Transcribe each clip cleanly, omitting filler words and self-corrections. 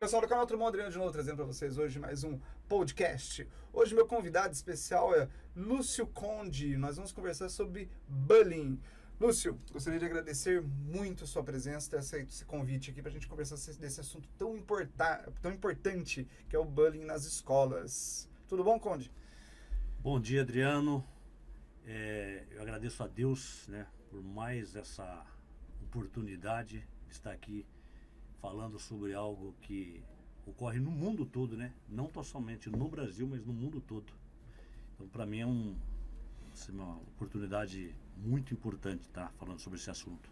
Pessoal do canal Tremão, Adriano de novo trazendo para vocês hoje mais um podcast. Hoje meu convidado especial é Lúcio Conde. Nós vamos conversar sobre bullying. Lúcio, gostaria de agradecer muito a sua presença, ter aceito esse convite aqui para a gente conversar desse assunto tão importante que é o bullying nas escolas. Tudo bom, Conde? Bom dia, Adriano. Eu agradeço a Deus, por mais essa oportunidade de estar aqui falando sobre algo que ocorre no mundo todo, não tão somente no Brasil, mas no mundo todo. Então, para mim é uma oportunidade muito importante estar falando sobre esse assunto.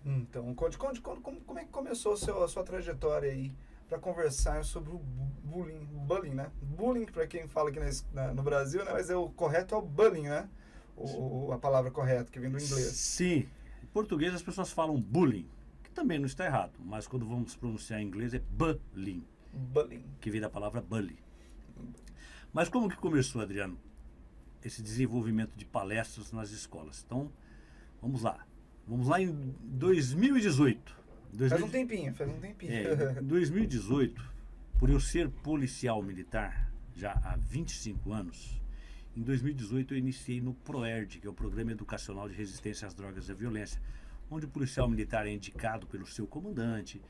Então, Conde, como é que começou a sua trajetória aí para conversar sobre o bullying, Bullying, para quem fala aqui no Brasil, mas o correto é o bullying, a palavra correta, que vem do inglês. Sim, em português as pessoas falam bullying, que também não está errado, mas quando vamos pronunciar em inglês é bullying, que vem da palavra bully. Mas como que começou, Adriano, esse desenvolvimento de palestras nas escolas? Então, vamos lá em 2018. Faz um tempinho. Em 2018, por eu ser policial militar já há 25 anos, em 2018 eu iniciei no PROERD, que é o Programa Educacional de Resistência às Drogas e à Violência, onde o policial militar é indicado pelo seu comandante,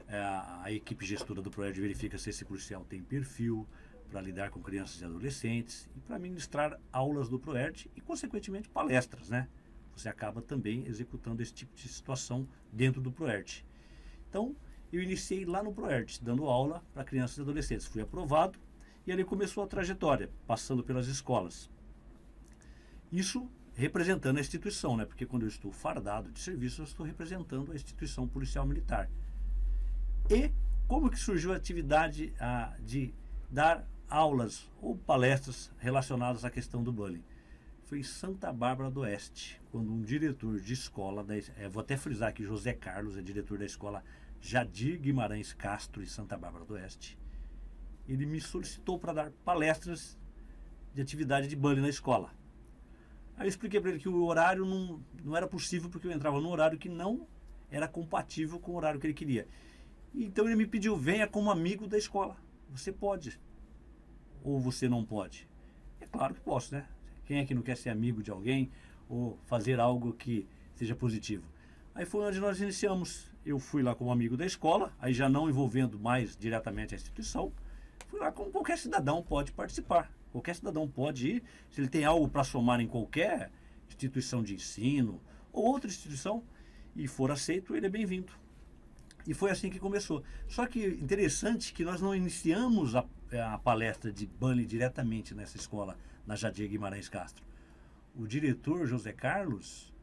a equipe gestora do PROERD verifica se esse policial tem perfil para lidar com crianças e adolescentes e para ministrar aulas do PROERD e, consequentemente, palestras, Você acaba também executando esse tipo de situação dentro do PROERD. Então, eu iniciei lá no PROERD, dando aula para crianças e adolescentes. Fui aprovado e ali começou a trajetória, passando pelas escolas. Isso representando a instituição, Porque quando eu estou fardado de serviço, eu estou representando a instituição policial militar. E como que surgiu a atividade de dar aulas ou palestras relacionadas à questão do bullying? Foi em Santa Bárbara do Oeste, quando um diretor de escola, vou até frisar aqui, José Carlos, é diretor da escola Jadir Guimarães Castro, em Santa Bárbara do Oeste, ele me solicitou para dar palestras de atividade de bullying na escola. Aí eu expliquei para ele que o horário não era possível, porque eu entrava num horário que não era compatível com o horário que ele queria. Então ele me pediu, venha como amigo da escola. Você pode, ou você não pode? É claro que posso, Quem é que não quer ser amigo de alguém ou fazer algo que seja positivo? Aí foi onde nós iniciamos. Eu fui lá como amigo da escola, aí já não envolvendo mais diretamente a instituição. Fui lá como qualquer cidadão pode participar. Qualquer cidadão pode ir, se ele tem algo para somar em qualquer instituição de ensino ou outra instituição e for aceito, ele é bem-vindo. E foi assim que começou. Só que interessante que nós não iniciamos a palestra de bullying diretamente nessa escola, na Jadir Guimarães Castro. O diretor, José Carlos,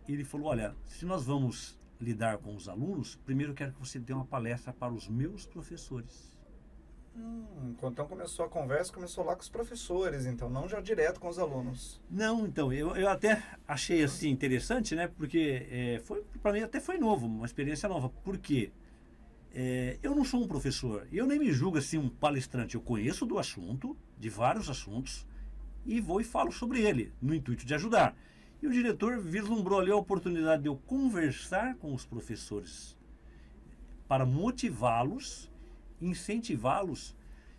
ele falou, olha, se nós vamos lidar com os alunos, primeiro eu quero que você dê uma palestra para os meus professores. Então começou a conversa, começou lá com os professores, então, não já direto com os alunos. Não, então, eu até achei assim interessante, porque para mim até foi novo, uma experiência nova. Por quê? Eu não sou um professor, eu nem me julgo assim um palestrante, eu conheço do assunto, de vários assuntos, e vou e falo sobre ele, no intuito de ajudar. E o diretor vislumbrou ali a oportunidade de eu conversar com os professores, para motivá-los, incentivá-los,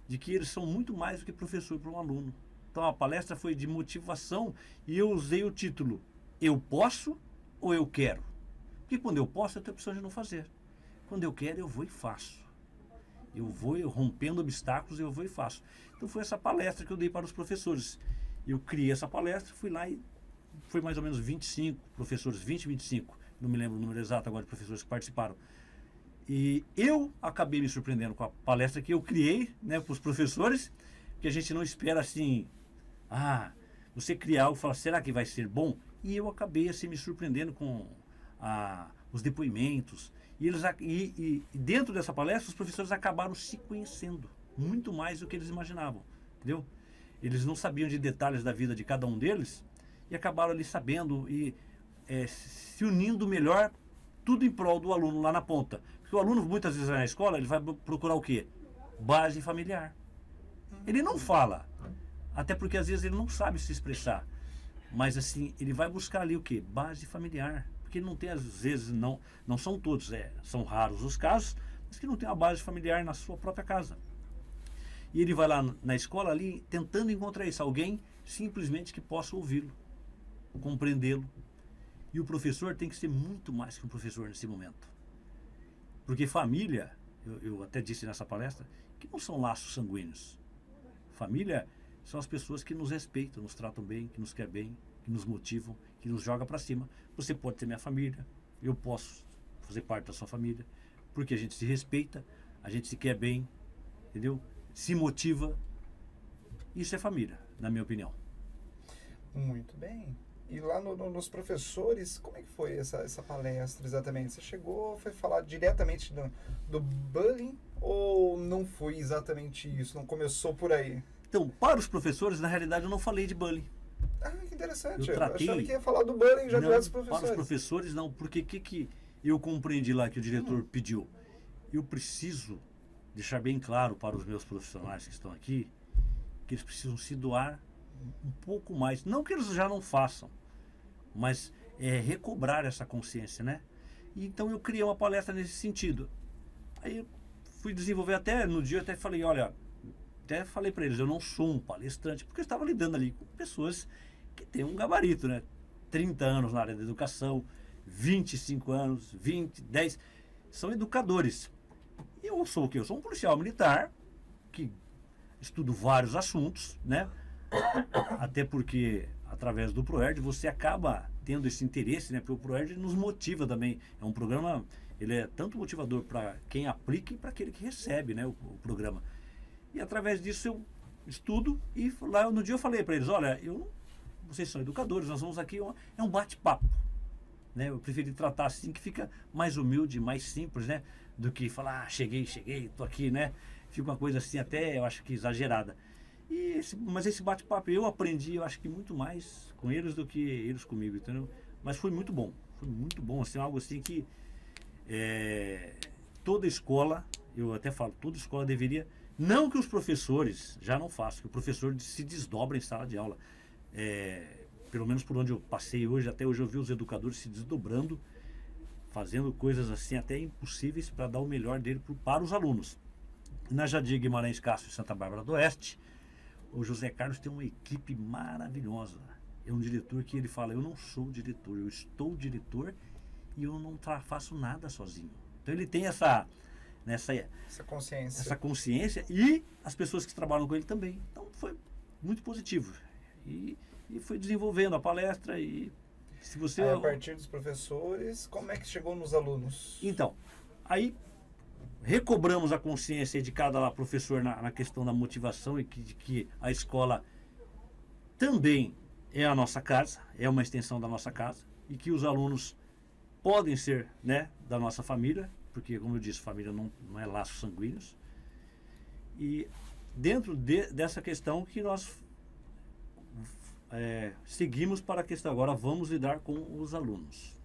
de que eles são muito mais do que professor para um aluno. Então a palestra foi de motivação e eu usei o título, eu posso ou eu quero? Porque quando eu posso, eu tenho a opção de não fazer. Quando eu quero, eu vou e faço. Eu rompendo obstáculos, eu vou e faço. Então foi essa palestra que eu dei para os professores. Eu criei essa palestra, fui lá e foi mais ou menos 25 professores, 25, não me lembro o número exato agora de professores que participaram. E eu acabei me surpreendendo com a palestra que eu criei, para os professores, que a gente não espera assim, você criar algo e falar, será que vai ser bom? E eu acabei assim me surpreendendo com os depoimentos. E dentro dessa palestra, os professores acabaram se conhecendo muito mais do que eles imaginavam, entendeu? Eles não sabiam de detalhes da vida de cada um deles e acabaram ali sabendo e se unindo melhor, tudo em prol do aluno lá na ponta. Porque o aluno, muitas vezes na escola, ele vai procurar o quê? Base familiar. Ele não fala, até porque às vezes ele não sabe se expressar. Mas assim, ele vai buscar ali o quê? Base familiar. Porque não tem, às vezes, não são todos, são raros os casos, mas que não tem uma base familiar na sua própria casa. E ele vai lá na escola ali tentando encontrar isso, alguém simplesmente que possa ouvi-lo, compreendê-lo. E o professor tem que ser muito mais que um professor nesse momento. Porque família, eu até disse nessa palestra, que não são laços sanguíneos. Família são as pessoas que nos respeitam, nos tratam bem, que nos querem bem, que nos motivam, que nos jogam para cima. Você pode ter minha família, eu posso fazer parte da sua família, porque a gente se respeita, a gente se quer bem, entendeu? Se motiva. Isso é família, na minha opinião. Muito bem. E lá nos professores, como é que foi essa palestra exatamente? Você chegou, foi falar diretamente do bullying ou não foi exatamente isso? Não começou por aí? Então, para os professores, na realidade, eu não falei de bullying. Ah, que interessante. Eu tratei... achava que ia falar do bullying já direto dos professores. Para os professores, não. Porque o que eu compreendi lá que o diretor pediu? Eu preciso deixar bem claro para os meus profissionais que estão aqui que eles precisam se doar um pouco mais. Não que eles já não façam, mas recobrar essa consciência, né? E então eu criei uma palestra nesse sentido. Aí eu fui desenvolver até, no dia eu até falei, olha, até falei para eles, eu não sou um palestrante, porque eu estava lidando ali com pessoas que têm um gabarito, né? 30 anos na área da educação, 25 anos, 20, 10, são educadores. Eu sou o quê? Eu sou um policial militar, que estudo vários assuntos, né? Até porque, através do ProERD, você acaba tendo esse interesse, né? Porque o ProERD nos motiva também. É um programa, ele é tanto motivador para quem aplica e para aquele que recebe, né? O programa. E através disso eu estudo e lá no dia eu falei para eles, olha, vocês são educadores, nós vamos aqui, é um bate-papo. Né? Eu preferi tratar assim, que fica mais humilde, mais simples, né? Do que falar, cheguei, tô aqui, né? Fica uma coisa assim até, eu acho que exagerada. Mas esse bate-papo eu aprendi, eu acho que muito mais com eles do que eles comigo, entendeu? Mas foi muito bom, assim, algo assim que toda escola, eu até falo, toda escola deveria, não que os professores já não façam, que o professor se desdobra em sala de aula. Pelo menos por onde eu passei hoje, até hoje eu vi os educadores se desdobrando, fazendo coisas assim até impossíveis para dar o melhor dele para os alunos. Na Jadir Guimarães Castro, em Santa Bárbara do Oeste, o José Carlos tem uma equipe maravilhosa. É um diretor que ele fala, eu não sou diretor, eu estou diretor e eu não faço nada sozinho. Então ele tem essa consciência e as pessoas que trabalham com ele também. Então foi muito positivo. E foi desenvolvendo a palestra e se você... a partir dos professores, como é que chegou nos alunos? Então, aí recobramos a consciência de cada professor na questão da motivação e de que a escola também é a nossa casa, é uma extensão da nossa casa e que os alunos podem ser, né, da nossa família, porque, como eu disse, família não é laços sanguíneos. E dentro dessa questão que nós seguimos para a questão, agora vamos lidar com os alunos,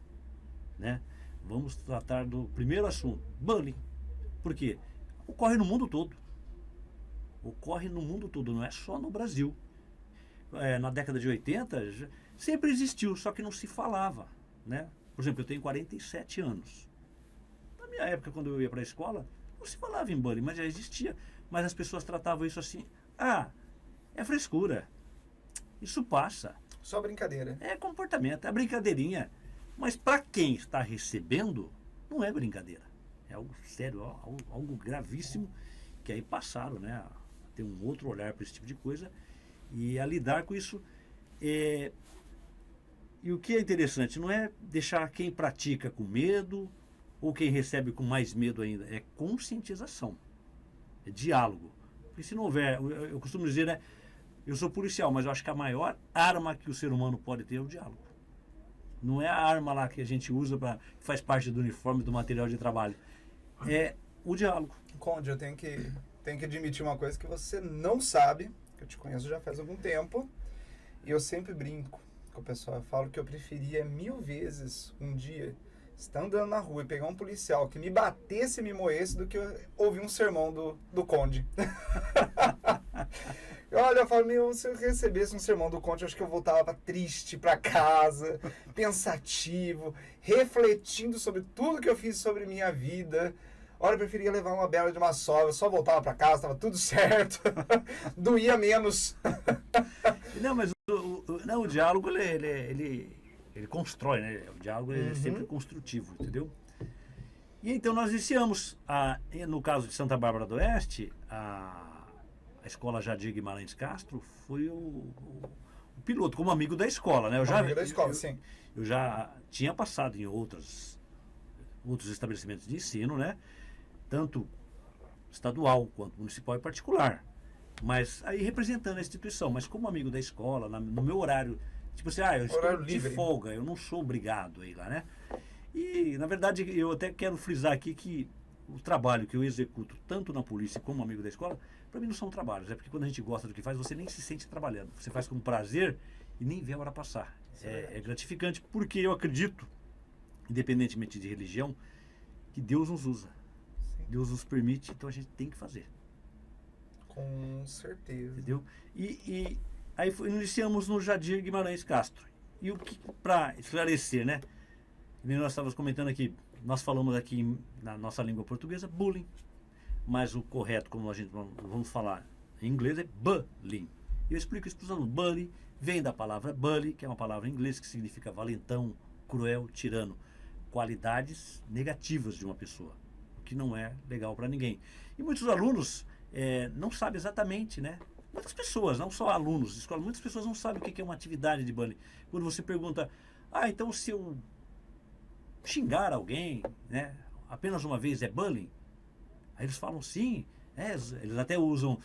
né? Vamos tratar do primeiro assunto, bullying. Por quê? Ocorre no mundo todo. Não é só no Brasil. Na década de 80, sempre existiu, só que não se falava, né? Por exemplo, eu tenho 47 anos. Na minha época, quando eu ia para a escola, não se falava em bullying, mas já existia. Mas as pessoas tratavam isso assim, é frescura, isso passa. Só brincadeira. É comportamento, é brincadeirinha. Mas para quem está recebendo, não é brincadeira. É algo sério, algo gravíssimo, que aí passaram, né, a ter um outro olhar para esse tipo de coisa e a lidar com isso. E o que é interessante, não é deixar quem pratica com medo ou quem recebe com mais medo ainda, é conscientização, é diálogo. Porque se não houver, eu costumo dizer, né, eu sou policial, mas eu acho que a maior arma que o ser humano pode ter é o diálogo. Não é a arma lá que a gente usa, que faz parte do uniforme, do material de trabalho. É o diálogo. Conde, eu tenho que admitir uma coisa que você não sabe, que eu te conheço já faz algum tempo, e eu sempre brinco com o pessoal. Eu falo que eu preferia 1000 vezes um dia estar andando na rua e pegar um policial que me batesse e me moesse do que ouvir um sermão do Conde. Olha, eu falo, se eu recebesse um sermão do Conde, eu acho que eu voltava triste para casa, pensativo, refletindo sobre tudo que eu fiz sobre minha vida. Olha, eu preferia levar uma bela de uma só, eu só voltava para casa, tava tudo certo, doía menos. Não, mas não, o diálogo, ele constrói, né? O diálogo ele é sempre construtivo, entendeu? E então nós iniciamos, no caso de Santa Bárbara do Oeste, a escola Jadir Guimarães Castro foi o piloto, como amigo da escola, né? Amigo da escola, sim. Eu já tinha passado em outros estabelecimentos de ensino, né? Tanto estadual quanto municipal e particular. Mas aí representando a instituição, mas como amigo da escola, no meu horário, tipo assim, eu estou de folga, eu não sou obrigado a ir lá, né? E, na verdade, eu até quero frisar aqui que o trabalho que eu executo, tanto na polícia como amigo da escola, para mim não são trabalhos. É porque quando a gente gosta do que faz, você nem se sente trabalhando. Você faz com prazer e nem vê a hora passar. É gratificante, porque eu acredito, independentemente de religião, que Deus nos usa. Sim. Deus nos permite, então a gente tem que fazer. Com certeza. Entendeu? E aí iniciamos no Jadir Guimarães Castro. E o que, para esclarecer, né? Nós estávamos comentando aqui, nós falamos aqui na nossa língua portuguesa, bullying. Mas o correto, como a gente vamos falar em inglês, é bullying. E eu explico isso para os alunos. Bullying vem da palavra bully, que é uma palavra em inglês que significa valentão, cruel, tirano. Qualidades negativas de uma pessoa, o que não é legal para ninguém. E muitos alunos não sabem exatamente, né? Muitas pessoas, não só alunos de escola, muitas pessoas não sabem o que é uma atividade de bullying. Quando você pergunta, então se eu xingar alguém, né, apenas uma vez é bullying? Aí eles falam sim, eles até usam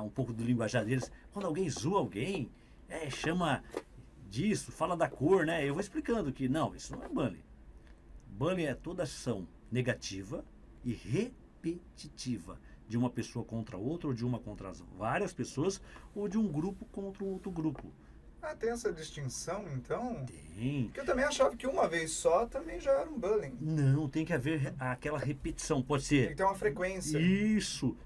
um pouco do linguajar deles. Quando alguém zoa alguém, chama disso, fala da cor, né? Eu vou explicando que não, isso não é bullying. Bullying é toda ação negativa e repetitiva de uma pessoa contra outra, ou de uma contra várias pessoas, ou de um grupo contra um outro grupo. Tem essa distinção, então? Tem. Porque eu também achava que uma vez só também já era um bullying. Não, tem que haver aquela repetição. Pode ser... Tem que ter uma frequência. Isso.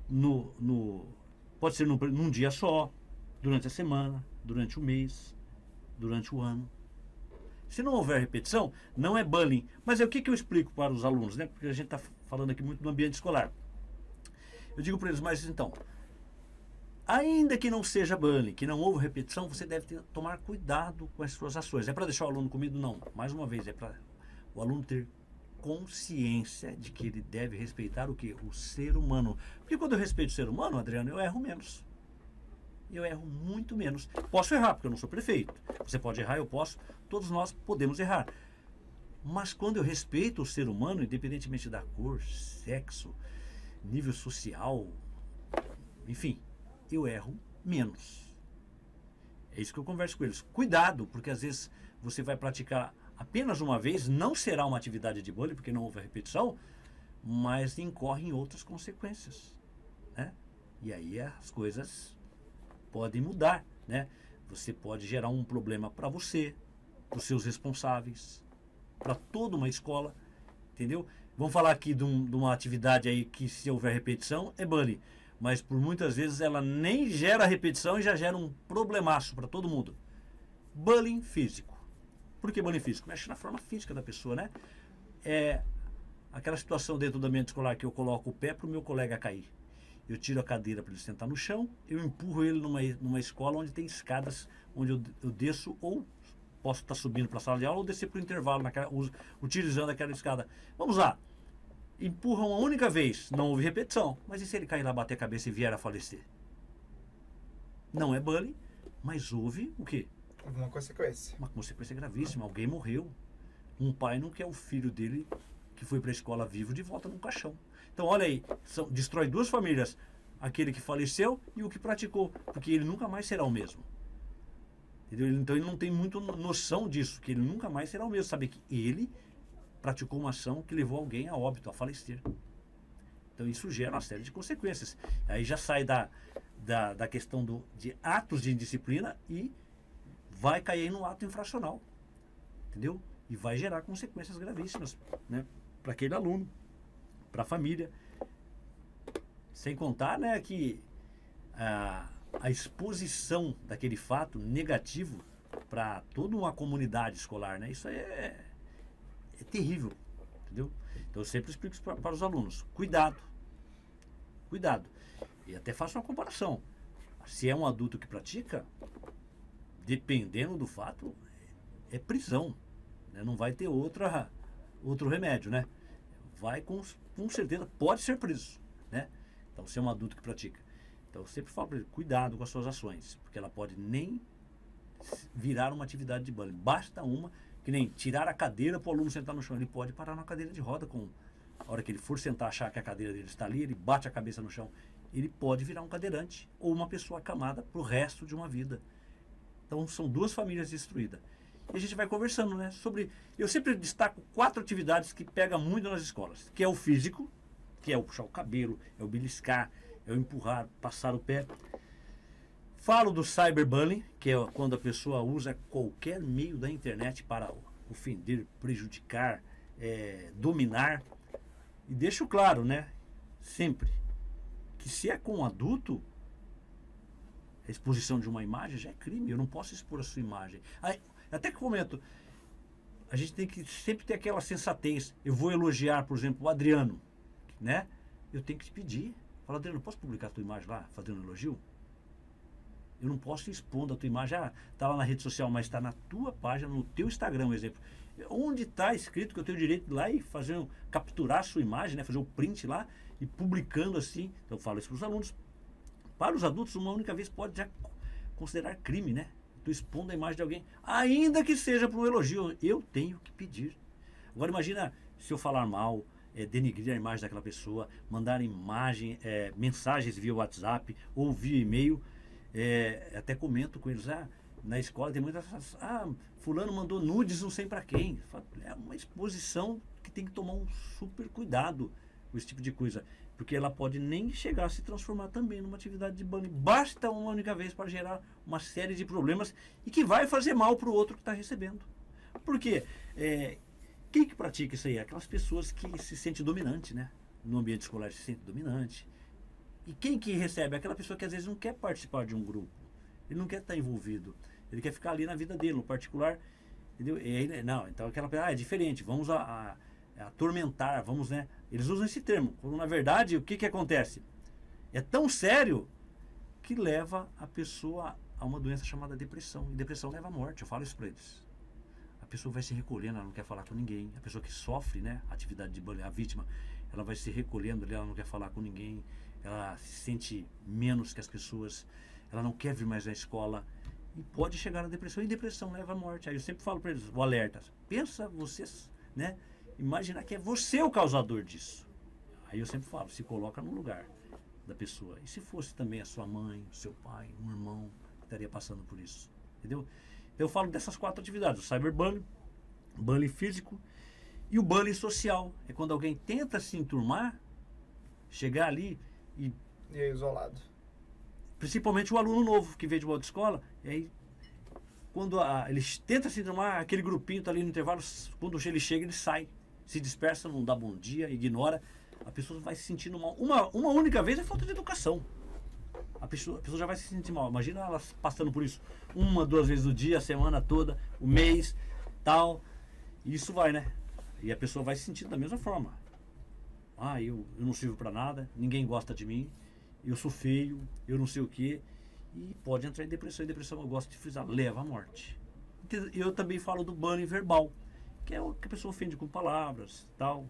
Pode ser num dia só, durante a semana, durante o mês, durante o ano. Se não houver repetição, não é bullying. Mas o que eu explico para os alunos, né? Porque a gente está falando aqui muito do ambiente escolar. Eu digo para eles, mas então, ainda que não seja bullying, que não houve repetição, você deve tomar cuidado com as suas ações. É para deixar o aluno com medo? Não. Mais uma vez, é para o aluno ter consciência de que ele deve respeitar o quê? O ser humano. Porque quando eu respeito o ser humano, Adriano, eu erro menos. Eu erro muito menos. Posso errar, porque eu não sou prefeito. Você pode errar, eu posso. Todos nós podemos errar. Mas quando eu respeito o ser humano, independentemente da cor, sexo, nível social, enfim, eu erro menos. É isso que eu converso com eles. Cuidado, porque às vezes você vai praticar apenas uma vez, não será uma atividade de bullying, porque não houve repetição, mas incorre em outras consequências, né? E aí as coisas podem mudar, né? Você pode gerar um problema para você, para os seus responsáveis, para toda uma escola, entendeu? Vamos falar aqui de uma atividade aí que, se houver repetição, é bullying. Mas por muitas vezes ela nem gera repetição e já gera um problemaço para todo mundo. Bullying físico. Por que bullying físico? Mexe na forma física da pessoa, né? É aquela situação dentro do ambiente escolar que eu coloco o pé para o meu colega cair. Eu tiro a cadeira para ele sentar no chão, eu empurro ele numa escola onde tem escadas, onde eu desço, ou posso estar subindo para a sala de aula ou descer para o intervalo, utilizando aquela escada. Vamos lá. Empurram uma única vez, não houve repetição. Mas e se ele cair lá, bater a cabeça e vier a falecer? Não é bullying, mas houve o quê? Uma consequência. Uma consequência gravíssima. Alguém morreu. Um pai não quer o filho dele, que foi para a escola vivo, de volta num caixão. Então, olha aí, destrói duas famílias. Aquele que faleceu e o que praticou. Porque ele nunca mais será o mesmo. Entendeu? Então, ele não tem muito noção disso, que ele nunca mais será o mesmo. Sabe que ele praticou uma ação que levou alguém a óbito, a falecer. Então isso gera uma série de consequências. Aí já sai da questão de atos de indisciplina e vai cair no ato infracional. Entendeu? E vai gerar consequências gravíssimas, né, para aquele aluno, para a família. Sem contar, né, que a exposição daquele fato negativo para toda uma comunidade escolar, né, isso é terrível, entendeu? Então eu sempre explico isso para os alunos. Cuidado. Cuidado. E até faço uma comparação. Se é um adulto que pratica, dependendo do fato, é prisão. Né? Não vai ter outro remédio, né? Vai com certeza, pode ser preso, né? Então, se é um adulto que pratica. Então, eu sempre falo para ele, cuidado com as suas ações, porque ela pode nem virar uma atividade de bullying. Basta uma, que nem tirar a cadeira para o aluno sentar no chão. Ele pode parar na cadeira de roda, a hora que ele for sentar, achar que a cadeira dele está ali, ele bate a cabeça no chão. Ele pode virar um cadeirante ou uma pessoa acamada para o resto de uma vida. Então, são duas famílias destruídas. E a gente vai conversando, né? Eu sempre destaco 4 atividades que pegam muito nas escolas, que é o físico, que é o puxar o cabelo, é o beliscar, é o empurrar, passar o pé. Falo do cyberbullying, que é quando a pessoa usa qualquer meio da internet para ofender, prejudicar, dominar. E deixo claro, né? Sempre, que se é com um adulto, a exposição de uma imagem já é crime. Eu não posso expor a sua imagem. Até que momento a gente tem que sempre ter aquela sensatez. Eu vou elogiar, por exemplo, o Adriano, né? Eu tenho que te pedir. Fala, Adriano, posso publicar a tua imagem lá, fazendo um elogio? Eu não posso expor a tua imagem. Está lá na rede social, mas está na tua página, no teu Instagram, um exemplo. Onde está escrito que eu tenho o direito de ir lá e capturar a sua imagem, né? Fazer o print lá e publicando assim. Então eu falo isso para os alunos. Para os adultos, uma única vez pode já considerar crime, né? Estou expondo a imagem de alguém, ainda que seja para um elogio. Eu tenho que pedir. Agora imagina se eu falar mal, denegrir a imagem daquela pessoa, mandar mensagens via WhatsApp ou via e-mail. Até comento com eles, na escola tem muitas, fulano mandou nudes, não sei para quem. É uma exposição que tem que tomar um super cuidado com esse tipo de coisa. Porque ela pode nem chegar a se transformar também numa atividade de bullying. Basta uma única vez para gerar uma série de problemas e que vai fazer mal para o outro que está recebendo. Por quê? Quem que pratica isso aí? Aquelas pessoas que se sentem dominante, né? No ambiente escolar se sente dominante. E quem que recebe? Aquela pessoa que às vezes não quer participar de um grupo. Ele não quer estar envolvido. Ele quer ficar ali na vida dele, no particular. Entendeu? E aí, não, então aquela pessoa, é diferente, vamos atormentar, vamos, né? Eles usam esse termo. Quando na verdade, o que acontece? É tão sério que leva a pessoa a uma doença chamada depressão. E depressão leva à morte, eu falo isso para eles. A pessoa vai se recolhendo, ela não quer falar com ninguém. A pessoa que sofre, né, atividade de bullying, a vítima, ela vai se recolhendo ali, ela não quer falar com ninguém. Ela se sente menos que as pessoas. Ela não quer vir mais na escola. E pode chegar na depressão. E depressão leva à morte. Aí eu sempre falo para eles, o alerta. Pensa vocês, né? Imaginar que é você o causador disso. Aí eu sempre falo, se coloca no lugar da pessoa. E se fosse também a sua mãe, o seu pai, um irmão que estaria passando por isso? Entendeu? Eu falo dessas 4 atividades. O cyberbullying, bullying físico e o bullying social. É quando alguém tenta se enturmar, chegar ali e é isolado. Principalmente o aluno novo que veio de uma outra escola. E aí, quando ele tenta se enturmar, aquele grupinho está ali no intervalo, quando ele chega, ele sai. Se dispersa, não dá bom dia, ignora. A pessoa vai se sentindo mal. Uma única vez é falta de educação. A pessoa já vai se sentir mal. Imagina ela passando por isso 1, 2 vezes no dia, a semana toda, o mês, tal. E isso vai, né? E a pessoa vai se sentindo da mesma forma. Eu não sirvo para nada, ninguém gosta de mim, eu sou feio, eu não sei o quê. E pode entrar em depressão. E depressão, eu gosto de frisar, leva à morte. Eu também falo do bullying verbal, que é o que a pessoa ofende com palavras, tal.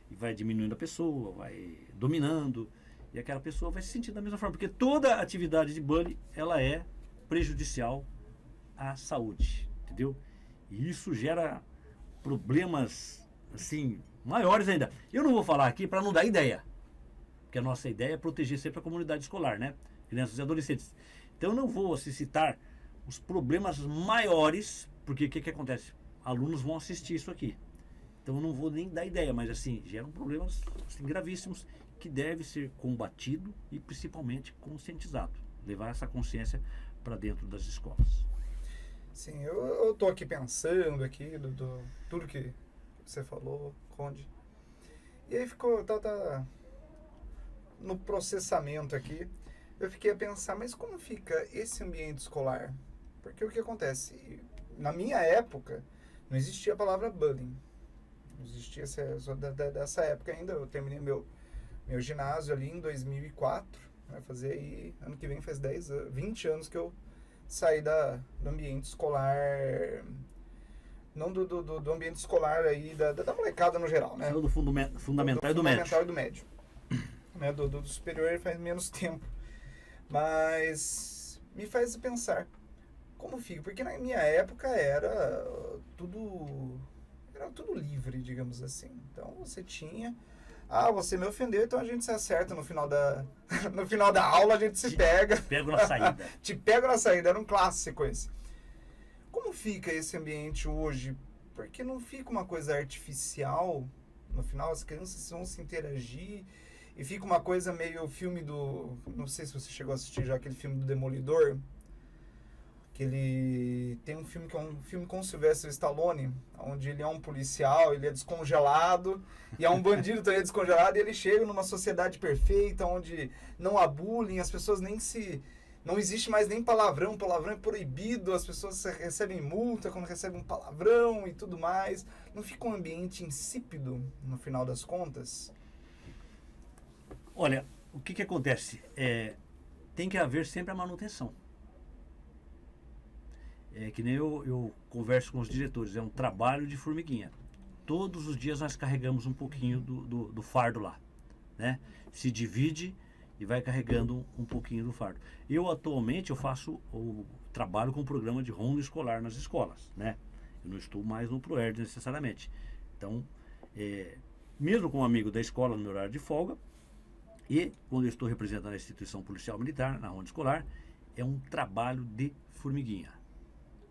E vai diminuindo a pessoa, vai dominando. E aquela pessoa vai se sentir da mesma forma. Porque toda atividade de bullying, ela é prejudicial à saúde, entendeu? E isso gera problemas, assim, maiores ainda. Eu não vou falar aqui para não dar ideia. Porque a nossa ideia é proteger sempre a comunidade escolar, né? Crianças e adolescentes. Então eu não vou citar os problemas maiores, porque o que acontece? Alunos vão assistir isso aqui. Então eu não vou nem dar ideia, mas assim, geram problemas assim, gravíssimos que deve ser combatido e principalmente conscientizado. Levar essa consciência para dentro das escolas. Sim, eu tô aqui pensando aqui do tudo que você falou, Conde. E aí ficou, tá no processamento aqui, eu fiquei a pensar, mas como fica esse ambiente escolar? Porque o que acontece? Na minha época, não existia a palavra bullying. existia dessa época ainda. Eu terminei meu ginásio ali em 2004. Vai fazer aí, ano que vem faz 20 anos que eu saí do ambiente escolar. Não do ambiente escolar aí, da molecada no geral, né? Do fundamental e do médio. Fundamental e do médio. Né? Do superior faz menos tempo. Mas me faz pensar como fica, porque na minha época era tudo livre, digamos assim. Então você tinha, você me ofendeu, então a gente se acerta no final da aula, a gente se pega. Te pego na saída. Te pego na saída, era um clássico esse. Como fica esse ambiente hoje? Porque não fica uma coisa artificial, no final as crianças vão se interagir e fica uma coisa meio filme não sei se você chegou a assistir já aquele filme do Demolidor, que ele tem um filme que é um filme com o Sylvester Stallone, onde ele é um policial, ele é descongelado, e é um bandido também descongelado, e ele chega numa sociedade perfeita, onde não há bullying, as pessoas não existe mais nem palavrão é proibido, as pessoas recebem multa quando recebem um palavrão e tudo mais. Não fica um ambiente insípido, no final das contas? Olha, o que acontece? Tem que haver sempre a manutenção. Que nem eu converso com os diretores, é um trabalho de formiguinha. Todos os dias nós carregamos um pouquinho do fardo lá, né? Se divide e vai carregando um pouquinho do fardo. Eu atualmente trabalho com o programa de ronda escolar nas escolas, né? Eu não estou mais no ProERD necessariamente. Então, mesmo com um amigo da escola no meu horário de folga, e quando eu estou representando a instituição policial militar na ronda escolar, é um trabalho de formiguinha.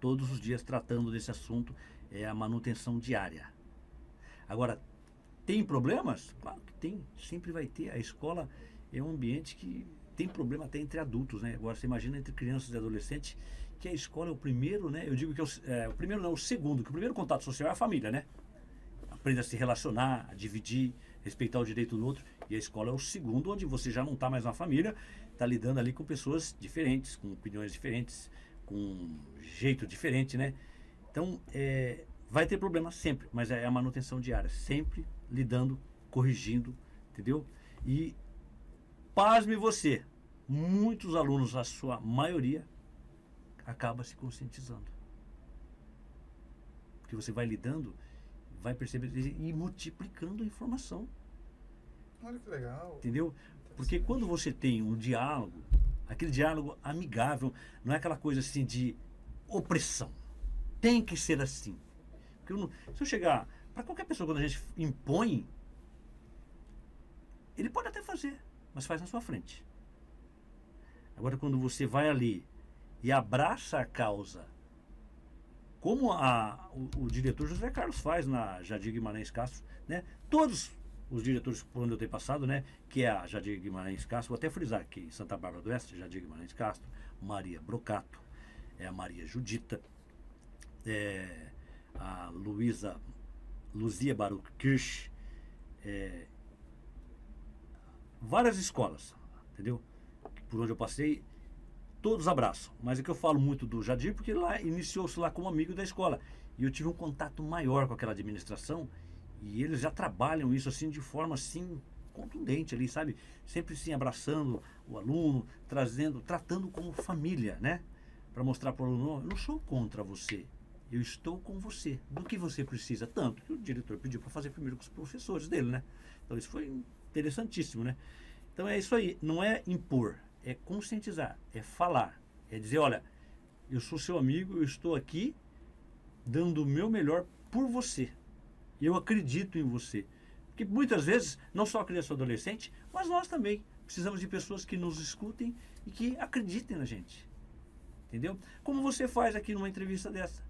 Todos os dias tratando desse assunto, é a manutenção diária. Agora, tem problemas? Claro que tem, sempre vai ter. A escola é um ambiente que tem problema até entre adultos, né? Agora você imagina entre crianças e adolescentes, que a escola é o primeiro, né? Eu digo que o primeiro não, o segundo, que o primeiro contato social é a família, né? Aprende a se relacionar, a dividir, respeitar o direito do outro. E a escola é o segundo, onde você já não está mais na família, está lidando ali com pessoas diferentes, com opiniões diferentes, com jeito diferente, né? Então, vai ter problema sempre, mas é a manutenção diária, sempre lidando, corrigindo, entendeu? E pasme você, muitos alunos, a sua maioria, acaba se conscientizando. Porque você vai lidando, vai percebendo e multiplicando a informação. Olha que legal. Entendeu? Porque quando você tem um diálogo, aquele diálogo amigável, não é aquela coisa assim de opressão. Tem que ser assim. Porque se eu chegar para qualquer pessoa, quando a gente impõe, ele pode até fazer, mas faz na sua frente. Agora, quando você vai ali e abraça a causa, como o diretor José Carlos faz na Jadir Guimarães Castro, né? Todos os diretores por onde eu tenho passado, né? Que é a Jadir Guimarães Castro, vou até frizar aqui, em Santa Bárbara do Oeste, Jadir Guimarães Castro, Maria Brocato, a Maria Judita, a Luzia Baruch Kirsch, várias escolas, entendeu? Por onde eu passei, todos abraçam. Mas é que eu falo muito do Jadir, porque lá iniciou-se lá como amigo da escola. E eu tive um contato maior com aquela administração, e eles já trabalham isso assim de forma assim contundente ali, sabe? Sempre assim abraçando o aluno, tratando como família, né? Para mostrar para o aluno, eu não sou contra você, eu estou com você. Do que você precisa? Tanto que o diretor pediu para fazer primeiro com os professores dele, né? Então isso foi interessantíssimo, né? Então é isso aí, não é impor, é conscientizar, é falar, é dizer, olha, eu sou seu amigo, eu estou aqui dando o meu melhor por você. Eu acredito em você. Porque muitas vezes, não só a criança ou adolescente, mas nós também precisamos de pessoas que nos escutem e que acreditem na gente. Entendeu? Como você faz aqui numa entrevista dessa.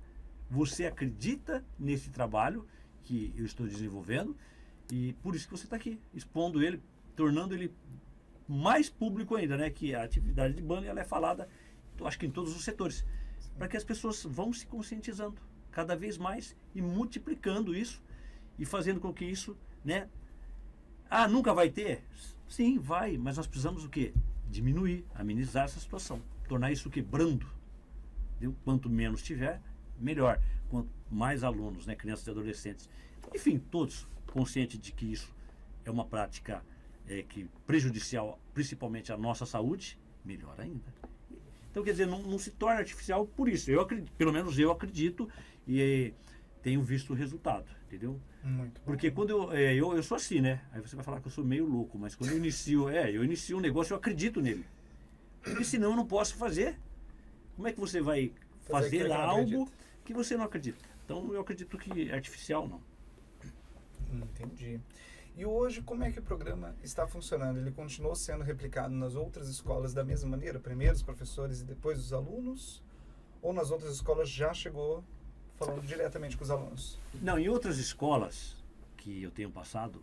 Você acredita nesse trabalho que eu estou desenvolvendo e por isso que você está aqui, expondo ele, tornando ele mais público ainda, né? Que a atividade de banda ela é falada, acho que em todos os setores, para que as pessoas vão se conscientizando cada vez mais e multiplicando isso e fazendo com que isso, né? Nunca vai ter? Sim, vai, mas nós precisamos o quê? Diminuir, amenizar essa situação, tornar isso brando. Entendeu? Quanto menos tiver, melhor. Quanto mais alunos, né, crianças e adolescentes, Enfim, todos conscientes de que isso é uma prática que prejudicial principalmente à nossa saúde, melhor ainda. Então, quer dizer, não se torna artificial por isso. Eu acredito, pelo menos eu acredito e tenho visto o resultado, entendeu? Muito bom. Porque quando eu sou assim, né? Aí você vai falar que eu sou meio louco, mas quando eu inicio um negócio, eu acredito nele. Porque senão eu não posso fazer. Como é que você vai fazer algo que você não acredita? Então eu acredito que é artificial, não. Entendi. E hoje, como é que o programa está funcionando? Ele continuou sendo replicado nas outras escolas da mesma maneira? Primeiro os professores e depois os alunos? Ou nas outras escolas já chegou falando diretamente com os alunos? Não, em outras escolas que eu tenho passado,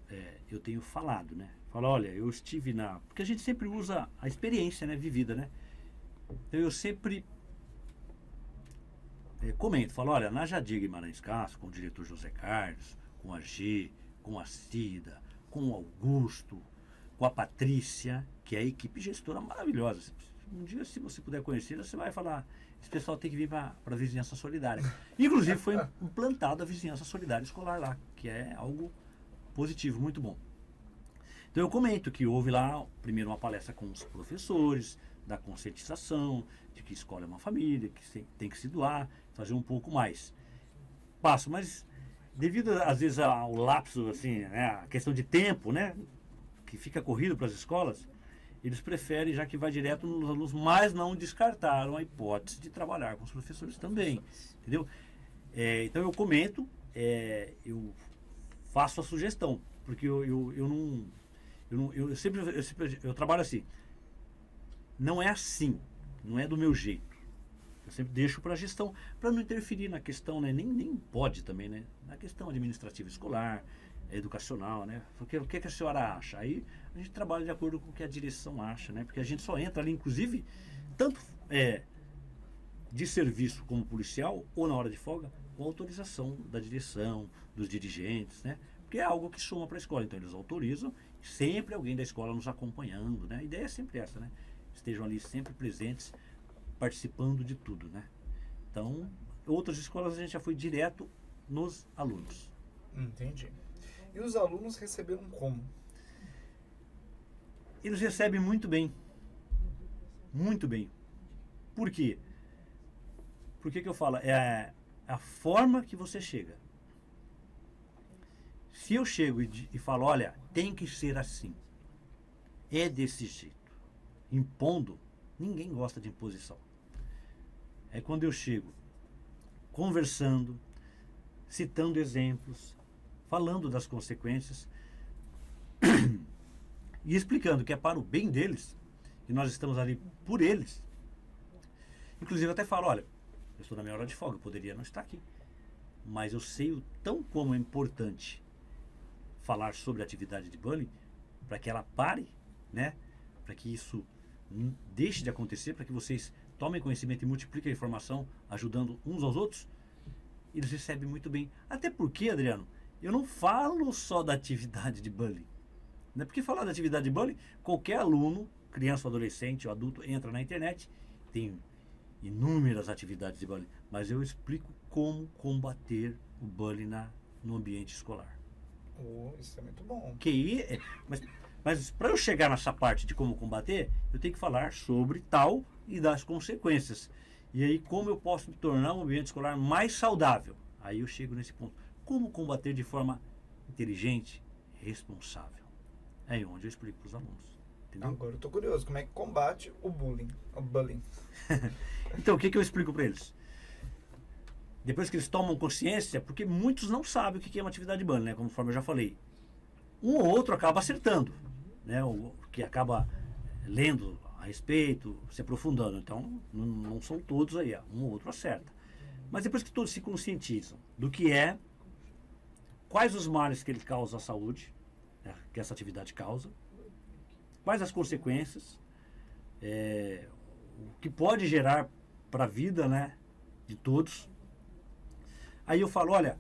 eu tenho falado, né? Falo, olha, eu estive na... Porque a gente sempre usa a experiência, né, vivida, né? Então eu sempre comento, falo, olha, na Jadir Guimarães Castro, com o diretor José Carlos, com a G, com a Cida, com o Augusto, com a Patrícia, que é a equipe gestora maravilhosa. Um dia, se você puder conhecer, você vai falar, esse pessoal tem que vir para a vizinhança solidária. Inclusive, foi implantada a vizinhança solidária escolar lá, que é algo positivo, muito bom. Então, eu comento que houve lá, primeiro, uma palestra com os professores, da conscientização, de que escola é uma família, que tem que se doar, fazer um pouco mais. Passo, mas devido, às vezes, ao lapso, assim, né, a questão de tempo, né, que fica corrido para as escolas, eles preferem, já que vai direto nos alunos, mas não descartaram a hipótese de trabalhar com os professores também, entendeu? Então eu comento, eu faço a sugestão, porque eu sempre trabalho assim, não é assim, não é do meu jeito. Eu sempre deixo para a gestão, para não interferir na questão, né? Nem pode também, né? Na questão administrativa escolar, educacional, né? Porque o que a senhora acha? Aí a gente trabalha de acordo com o que a direção acha, né? Porque a gente só entra ali, inclusive, tanto de serviço como policial, ou na hora de folga, com autorização da direção, dos dirigentes, né? Porque é algo que soma para a escola. Então eles autorizam, sempre alguém da escola nos acompanhando, né? A ideia é sempre essa, né? Estejam ali sempre presentes, participando de tudo, né? Então, outras escolas a gente já foi direto nos alunos. Entendi. E os alunos receberam como? Eles recebem muito bem. Muito bem. Por quê? Por que eu falo? É a forma que você chega. Se eu chego e falo, olha, tem que ser assim. É desse jeito. Impondo, ninguém gosta de imposição. É quando eu chego conversando, citando exemplos, falando das consequências e explicando que é para o bem deles e nós estamos ali por eles. Inclusive eu até falo, olha, eu estou na minha hora de folga, eu poderia não estar aqui, mas eu sei o tão como é importante falar sobre a atividade de bullying para que ela pare, né? Para que isso deixe de acontecer, para que vocês tomem conhecimento e multipliquem a informação, ajudando uns aos outros. Eles recebem muito bem. Até porque, Adriano, eu não falo só da atividade de bullying. Né? Porque falar da atividade de bullying, qualquer aluno, criança ou adolescente ou adulto, entra na internet, tem inúmeras atividades de bullying, mas eu explico como combater o bullying no ambiente escolar. Isso é muito bom. Mas para eu chegar nessa parte de como combater, eu tenho que falar sobre tal e das consequências. E aí, como eu posso me tornar um ambiente escolar mais saudável? Aí eu chego nesse ponto. Como combater de forma inteligente, responsável? É aí onde eu explico para os alunos. Entendeu? Agora eu estou curioso. Como é que combate o bullying? Então, o que eu explico para eles? Depois que eles tomam consciência, porque muitos não sabem o que é uma atividade de bullying, né? Conforme eu já falei. Um ou outro acaba acertando, né? O que acaba lendo a respeito, se aprofundando. Então, não são todos aí, um ou outro acerta. Mas depois que todos se conscientizam do que é, quais os males que ele causa à saúde, né, que essa atividade causa, quais as consequências, o que pode gerar para a vida, né, de todos. Aí eu falo, olha,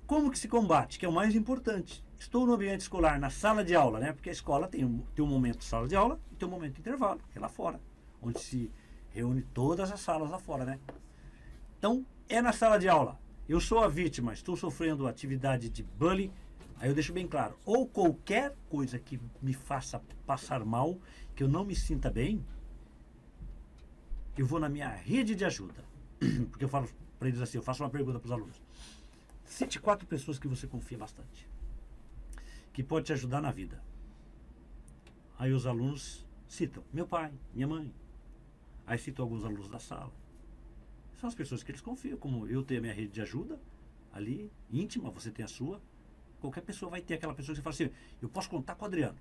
como que se combate, que é o mais importante. Estou no ambiente escolar, na sala de aula, né? Porque a escola tem um momento de sala de aula e tem um momento de intervalo, que é lá fora, onde se reúne todas as salas lá fora, né? Então, é na sala de aula. eu sou a vítima, estou sofrendo atividade de bullying, aí eu deixo bem claro, ou qualquer coisa que me faça passar mal, que eu não me sinta bem, eu vou na minha rede de ajuda. Porque eu falo para eles assim, eu faço uma pergunta para os alunos. Cite 4 pessoas que você confia bastante, que pode te ajudar na vida. Aí os alunos citam, meu pai, minha mãe. Aí citam alguns alunos da sala. São as pessoas que eles confiam, como eu tenho a minha rede de ajuda, ali, íntima, você tem a sua. Qualquer pessoa vai ter aquela pessoa que você fala assim, eu posso contar com o Adriano.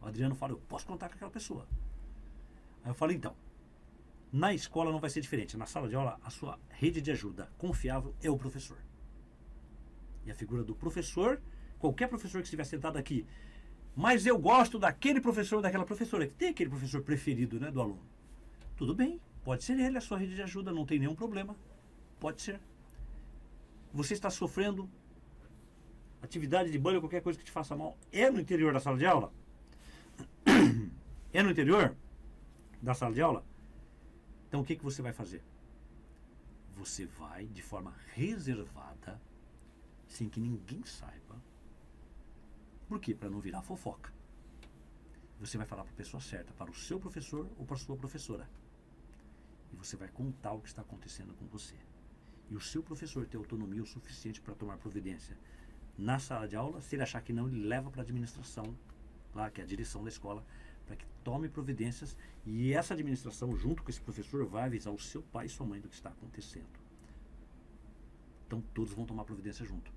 O Adriano fala, eu posso contar com aquela pessoa. Aí eu falo, então, na escola não vai ser diferente. Na sala de aula, a sua rede de ajuda confiável é o professor. E a figura do professor, qualquer professor que estiver sentado aqui, mas eu gosto daquele professor ou daquela professora, que tem aquele professor preferido, né, do aluno. Tudo bem, pode ser ele a sua rede de ajuda, não tem nenhum problema. Pode ser. Você está sofrendo atividade de bullying ou qualquer coisa que te faça mal, é no interior da sala de aula? É no interior da sala de aula? Então o que você vai fazer? Você vai de forma reservada, sem que ninguém saiba. Por quê? Para não virar fofoca. Você vai falar para a pessoa certa, para o seu professor ou para a sua professora. E você vai contar o que está acontecendo com você. E o seu professor tem autonomia o suficiente para tomar providência. Na sala de aula, se ele achar que não, ele leva para a administração, lá, que é a direção da escola, para que tome providências. E essa administração, junto com esse professor, vai avisar o seu pai e sua mãe do que está acontecendo. Então, todos vão tomar providência junto.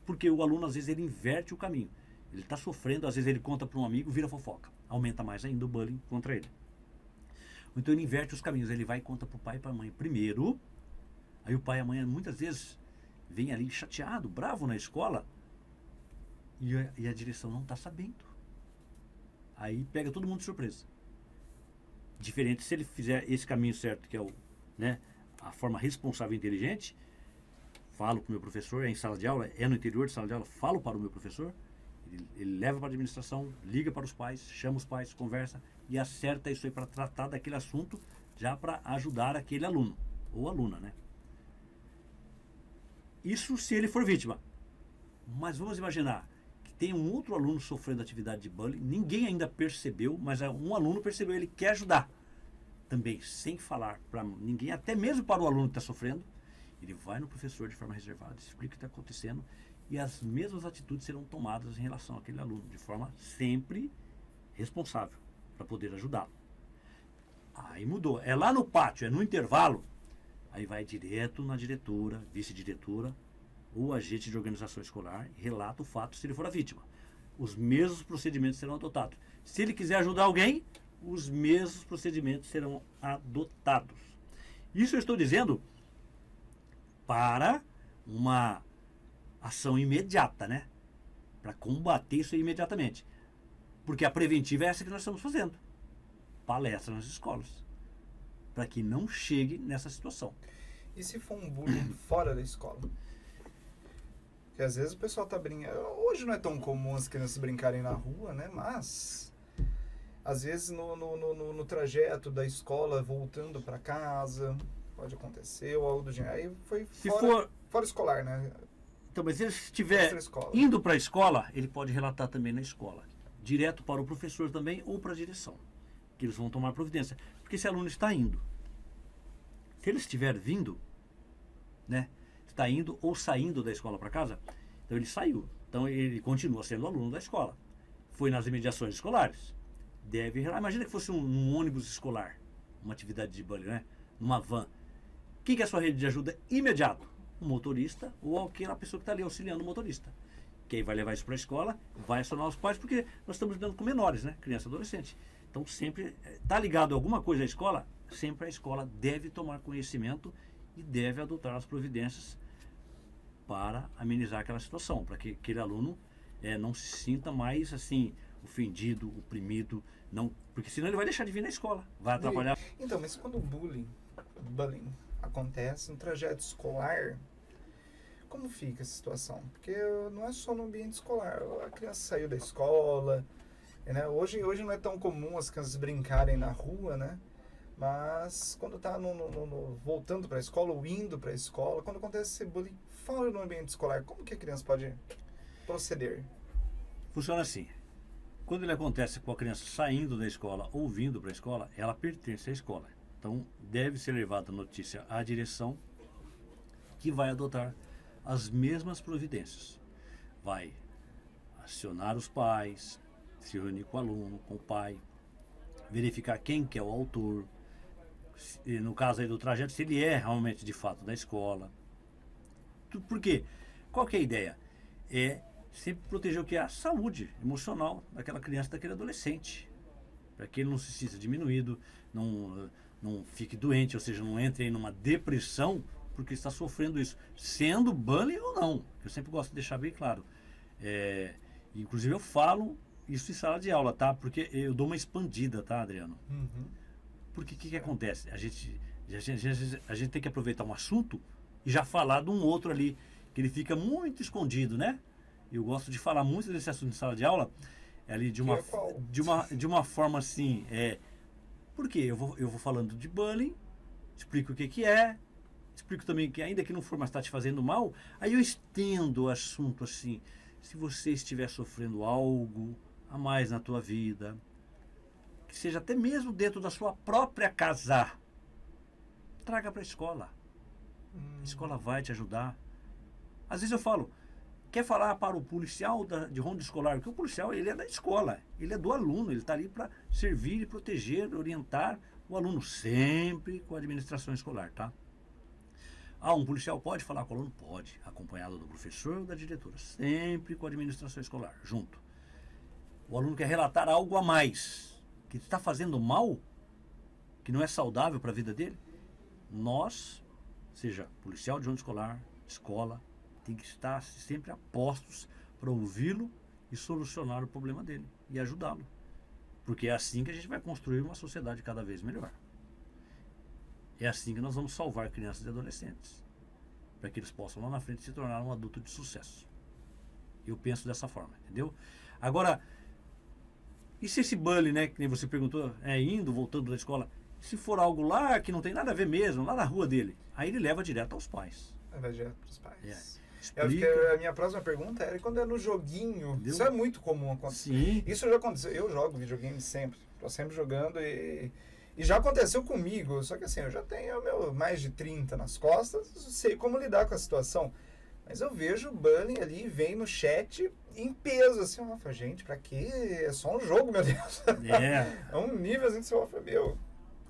Porque o aluno, às vezes, ele inverte o caminho. Ele está sofrendo, às vezes ele conta para um amigo, vira fofoca. Aumenta mais ainda o bullying contra ele. Então, ele inverte os caminhos. Ele vai e conta para o pai e para a mãe primeiro. Aí o pai e a mãe, muitas vezes, vem ali chateado, bravo na escola. E a direção não está sabendo. Aí pega todo mundo de surpresa. Diferente se ele fizer esse caminho certo, que é a forma responsável e inteligente. Falo para o meu professor, é em sala de aula, é no interior de sala de aula, falo para o meu professor, ele leva para a administração, liga para os pais, chama os pais, conversa e acerta isso aí para tratar daquele assunto, já para ajudar aquele aluno, ou aluna, né? Isso se ele for vítima. Mas vamos imaginar que tem um outro aluno sofrendo atividade de bullying, ninguém ainda percebeu, mas um aluno percebeu, ele quer ajudar. Também, sem falar para ninguém, até mesmo para o aluno que está sofrendo, ele vai no professor de forma reservada, explica o que está acontecendo e as mesmas atitudes serão tomadas em relação àquele aluno, de forma sempre responsável, para poder ajudá-lo. Aí mudou. É lá no pátio, é no intervalo, aí vai direto na diretora, vice-diretora ou agente de organização escolar e relata o fato se ele for a vítima. Os mesmos procedimentos serão adotados. Se ele quiser ajudar alguém, os mesmos procedimentos serão adotados. Isso eu estou dizendo para uma ação imediata, né? Para combater isso imediatamente. Porque a preventiva é essa que nós estamos fazendo. Palestra nas escolas. Para que não chegue nessa situação. E se for um bullying fora da escola? Porque às vezes o pessoal tá brincando. Hoje não é tão comum as crianças brincarem na rua, né? Mas às vezes no trajeto da escola, voltando para casa, pode acontecer ou algo do gênero. Aí foi fora escolar, né? Então, mas se ele estiver indo para a escola, ele pode relatar também na escola. Direto para o professor também ou para a direção. Que eles vão tomar providência. Porque esse aluno está indo. Se ele estiver vindo, né? Está indo ou saindo da escola para casa, então ele saiu. Então ele continua sendo aluno da escola. Foi nas imediações escolares. Imagina que fosse um ônibus escolar, uma atividade de bullying, né? Numa van. Quem que é a sua rede de ajuda imediato? O motorista ou aquela pessoa que está ali auxiliando o motorista. Que aí vai levar isso para a escola, vai acionar os pais, porque nós estamos lidando com menores, né? Criança e adolescente. Então sempre está ligado a alguma coisa à escola, sempre a escola deve tomar conhecimento e deve adotar as providências para amenizar aquela situação, para que aquele aluno não se sinta mais assim ofendido, oprimido, não, porque senão ele vai deixar de vir na escola, vai atrapalhar. Então, mas quando o bullying acontece no trajeto escolar, como fica essa situação? Porque não é só no ambiente escolar, a criança saiu da escola, né? Hoje não é tão comum as crianças brincarem na rua, né? Mas quando está voltando para a escola ou indo para a escola, quando acontece esse bullying fora do ambiente escolar, como que a criança pode proceder? Funciona assim. Quando ele acontece com a criança saindo da escola ou vindo para a escola, ela pertence à escola. Então, deve ser levada a notícia à direção, que vai adotar as mesmas providências. Vai acionar os pais, se reunir com o aluno, com o pai, verificar quem que é o autor, no caso aí do trajeto, se ele é realmente de fato da escola. Por quê? Qual que é a ideia? É sempre proteger o que é a saúde emocional daquela criança, daquele adolescente, para que ele não se sinta diminuído, não fique doente, ou seja, não entre em uma depressão porque está sofrendo isso, sendo bullying ou não. Eu sempre gosto de deixar bem claro. Inclusive eu falo isso em sala de aula, tá? Porque eu dou uma expandida, tá, Adriano? Uhum. Porque o que acontece? A gente tem que aproveitar um assunto e já falar de um outro ali, que ele fica muito escondido, né? Eu gosto de falar muito desse assunto em sala de aula, ali de uma forma assim, por quê? Eu vou falando de bullying, explico o que é, explico também que ainda que não for mais estar te fazendo mal, aí eu estendo o assunto assim, se você estiver sofrendo algo a mais na tua vida, que seja até mesmo dentro da sua própria casa, traga para a escola. A escola vai te ajudar. Às vezes eu falo, quer falar para o policial de ronda escolar, porque o policial ele é da escola, ele é do aluno, ele está ali para servir e proteger, orientar o aluno, sempre com a administração escolar, tá? Um policial pode falar com o aluno? Pode, acompanhado do professor ou da diretora, sempre com a administração escolar, junto. O aluno quer relatar algo a mais, que está fazendo mal, que não é saudável para a vida dele, nós, seja policial de ronda escolar, escola, tem que estar sempre a postos para ouvi-lo e solucionar o problema dele e ajudá-lo. Porque é assim que a gente vai construir uma sociedade cada vez melhor. É assim que nós vamos salvar crianças e adolescentes, para que eles possam lá na frente se tornar um adulto de sucesso. Eu penso dessa forma, entendeu? Agora, e se esse bullying, né, que nem você perguntou, indo, voltando da escola, se for algo lá que não tem nada a ver mesmo, lá na rua dele, aí ele leva direto aos pais. Leva direto para os pais. Explica. A minha próxima pergunta era quando é no joguinho. Entendeu? Isso é muito comum acontecer. Sim. Isso já aconteceu. Eu jogo videogame sempre. Estou sempre jogando e já aconteceu comigo. Só que assim, eu já tenho mais de 30 nas costas, sei como lidar com a situação. Mas eu vejo o bullying ali, vem no chat em peso, assim, eu falo, gente, pra quê? É só um jogo, meu Deus. É um nível assim que você fala, meu,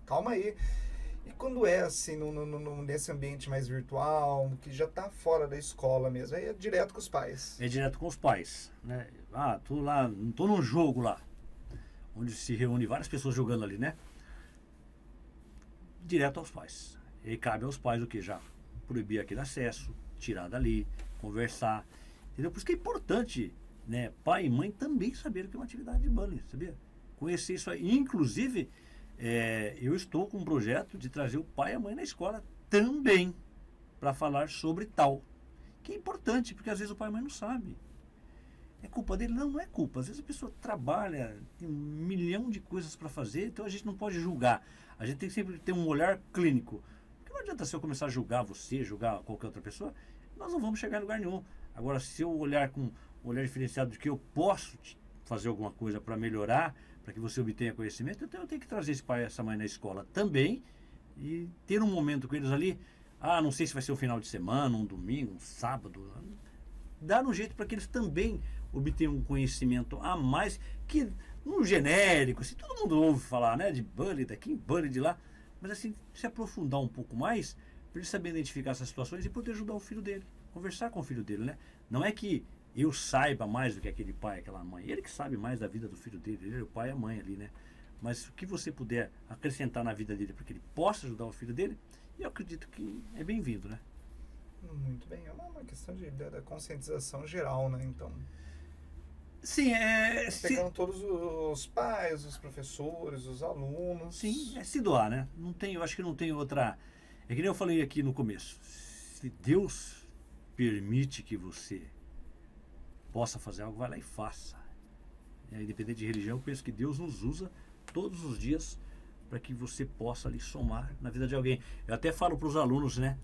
calma aí. E quando é assim, nesse ambiente mais virtual, que já está fora da escola mesmo, aí é direto com os pais. É direto com os pais, né? Tô lá, tô num jogo lá, onde se reúne várias pessoas jogando ali, né? Direto aos pais. E cabe aos pais o que? Já proibir aquele acesso, tirar dali, conversar, entendeu? Por isso que é importante, né? Pai e mãe também saberem que é uma atividade de bullying, sabia? Conhecer isso aí. Inclusive, eu estou com um projeto de trazer o pai e a mãe na escola também para falar sobre tal. Que é importante, porque às vezes o pai e a mãe não sabe. É culpa dele? Não, não é culpa. Às vezes a pessoa trabalha, tem 1 milhão de coisas para fazer, então a gente não pode julgar. A gente tem que sempre ter um olhar clínico. Porque não adianta se eu começar a julgar você, julgar qualquer outra pessoa, nós não vamos chegar em lugar nenhum. Agora, se eu olhar com um olhar diferenciado de que eu posso fazer alguma coisa para melhorar, para que você obtenha conhecimento, então eu tenho que trazer esse pai e essa mãe na escola também e ter um momento com eles ali. Não sei se vai ser um final de semana, um domingo, um sábado. Dar um jeito para que eles também obtenham um conhecimento a mais, que no genérico, assim, todo mundo ouve falar, né, de bullying daqui, bullying de lá, mas assim, se aprofundar um pouco mais, para ele saber identificar essas situações e poder ajudar o filho dele, conversar com o filho dele, né? Não é que eu saiba mais do que aquele pai, aquela mãe, ele que sabe mais da vida do filho dele, ele é o pai e a mãe ali, né? Mas o que você puder acrescentar na vida dele para que ele possa ajudar o filho dele, eu acredito que é bem-vindo, né? Muito bem, é uma questão da conscientização geral, né? Então, sim, pegando todos os pais, os professores, os alunos. Sim, se doar, né? Eu acho que não tem outra. É que nem eu falei aqui no começo. Se Deus permite que você possa fazer algo, vai lá e faça. Independente de religião, eu penso que Deus nos usa todos os dias para que você possa ali somar na vida de alguém. Eu até falo para os alunos, né?